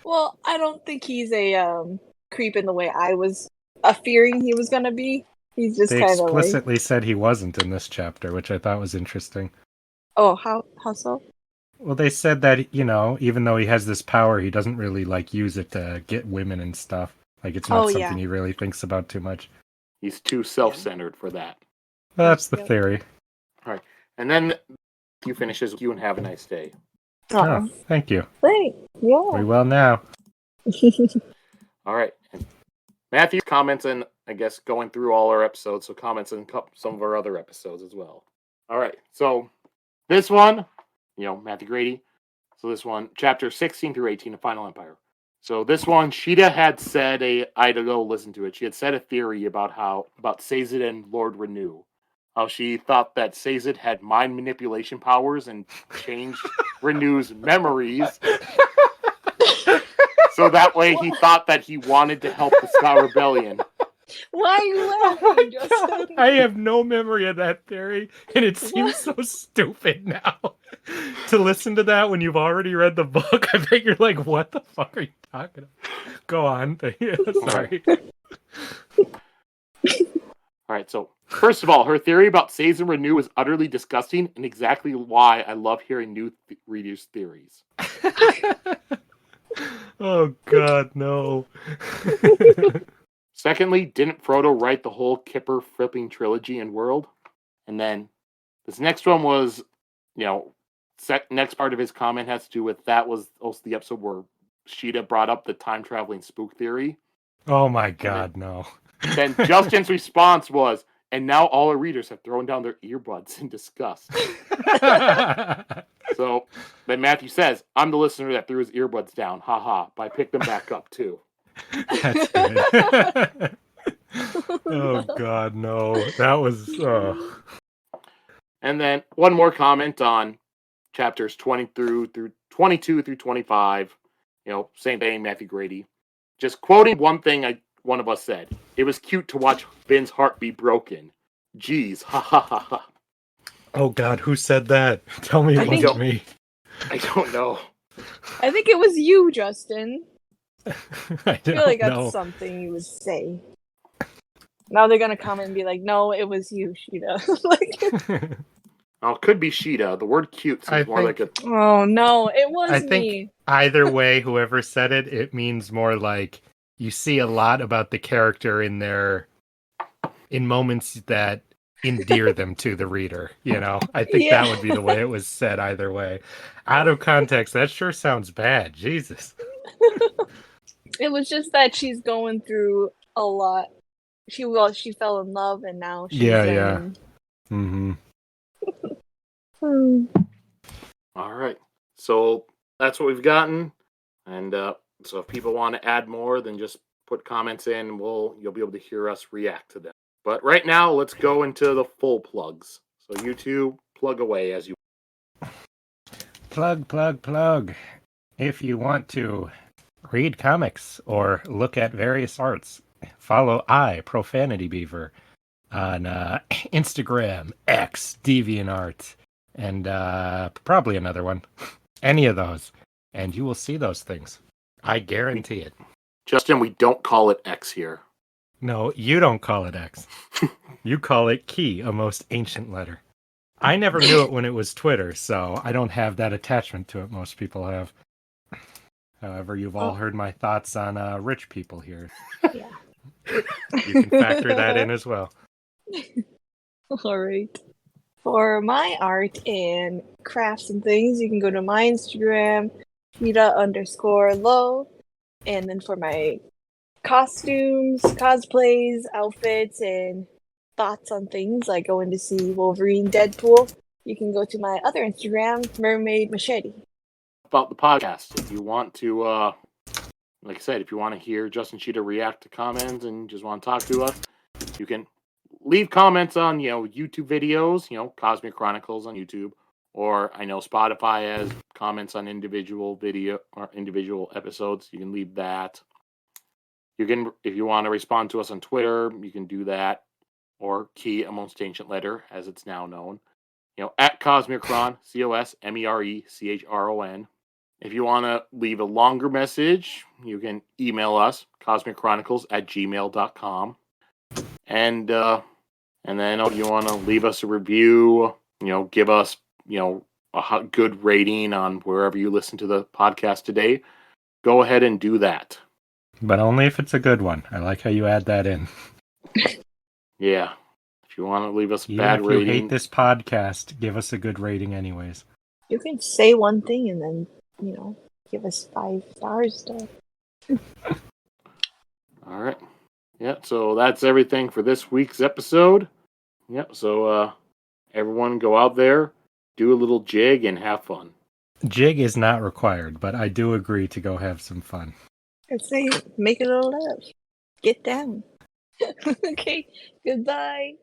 Well, I don't think he's a creep in the way I was fearing he was going to be. He's just They kind of explicitly said he wasn't in this chapter, which I thought was interesting. Oh, how so? Well, they said that, even though he has this power, he doesn't really, use it to get women and stuff. It's not something he really thinks about too much. He's too self-centered for that. Well, that's the theory. All right. And then you finishes with you and have a nice day. Oh, thank you. Thanks. Yeah. Very well now. All right. And Matthew comments on, I guess, going through all our episodes, so comments on some of our other episodes as well. All right. So this one, Matthew Grady. So this one, chapter 16 through 18 of Final Empire. So this one, Sheta had said I had to go listen to it. She had said a theory about Sazed and Lord Renew. How she thought that Sazed had mind manipulation powers and changed Renew's memories. So that way he thought that he wanted to help the Scout Rebellion. Why are you laughing, Justin? I have no memory of that theory, and it seems so stupid now. To listen to that when you've already read the book, I bet you're like, what the fuck are you talking about? Go on. Sorry. All right, so first of all, her theory about Sazed and Renew is utterly disgusting and exactly why I love hearing new readers' theories. Oh, God, no. Secondly, didn't Frodo write the whole Kipper flipping trilogy and world? And then this next one was, next part of his comment has to do with that was also the episode where Sheta brought up the time traveling spook theory. Oh my god, no. Then Justin's response was, and now all our readers have thrown down their earbuds in disgust. So then Matthew says, I'm the listener that threw his earbuds down. Haha. But I picked them back up too. That's good. Oh god, no. That was And then one more comment on chapters 22 through 25. Same thing, Matthew Grady. Just quoting one thing one of us said. It was cute to watch Ben's heart be broken. Jeez, ha ha ha ha. Oh god, who said that? Tell me it wasn't me. I don't know. I think it was you, Justin. I I feel like that's something you would say. Now they're gonna comment and be like, "No, it was you, Sheta." Oh, it could be Sheta. The word "cute" seems more like a. Oh no, it was I me. think either way, whoever said it, it means more like you see a lot about the character in moments that endear them to the reader. I think that would be the way it was said. Either way, out of context, that sure sounds bad. Jesus. It was just that she's going through a lot. She fell in love and now she's learning. Mm-hmm. All right. So that's what we've gotten. And so if people want to add more, then just put comments in. You'll be able to hear us react to them. But right now, let's go into the full plugs. So you two plug away as you. Plug. If you want to read comics or look at various arts, follow Profanity Beaver, on Instagram, X, DeviantArt, and probably another one. Any of those. And you will see those things. I guarantee it. Justin, we don't call it X here. No, you don't call it X. You call it Key, a most ancient letter. I never knew it when it was Twitter, so I don't have that attachment to it most people have. However, you've all heard my thoughts on rich people here. Yeah. You can factor that in as well. All right. For my art and crafts and things, you can go to my Instagram, Sheta_low. And then for my costumes, cosplays, outfits, and thoughts on things like going to see Wolverine, Deadpool, you can go to my other Instagram, Mermaid Machete. About the podcast, if you want to, like I said, if you want to hear Justin Sheta react to comments and just want to talk to us, you can leave comments on, YouTube videos, Cosmic Chronicles on YouTube, or I know Spotify has comments on individual video or individual episodes. You can leave that. You can, if you want to respond to us on Twitter, you can do that, or Key, a most ancient letter, as it's now known. At Cosmicron, CosmeChron. If you want to leave a longer message, you can email us, cosmicchronicles@gmail.com. And then if you want to leave us a review, give us, a good rating on wherever you listen to the podcast today, go ahead and do that. But only if it's a good one. I like how you add that in. Yeah. If you want to leave us a Even bad if rating. you hate this podcast, give us a good rating anyways. You can say one thing and then, give us 5 stars. All right. Yeah, so that's everything for this week's episode. Yep, so everyone go out there, do a little jig, and have fun. Jig is not required, but I do agree to go have some fun. I'd say make a little love. Get down. Okay, goodbye.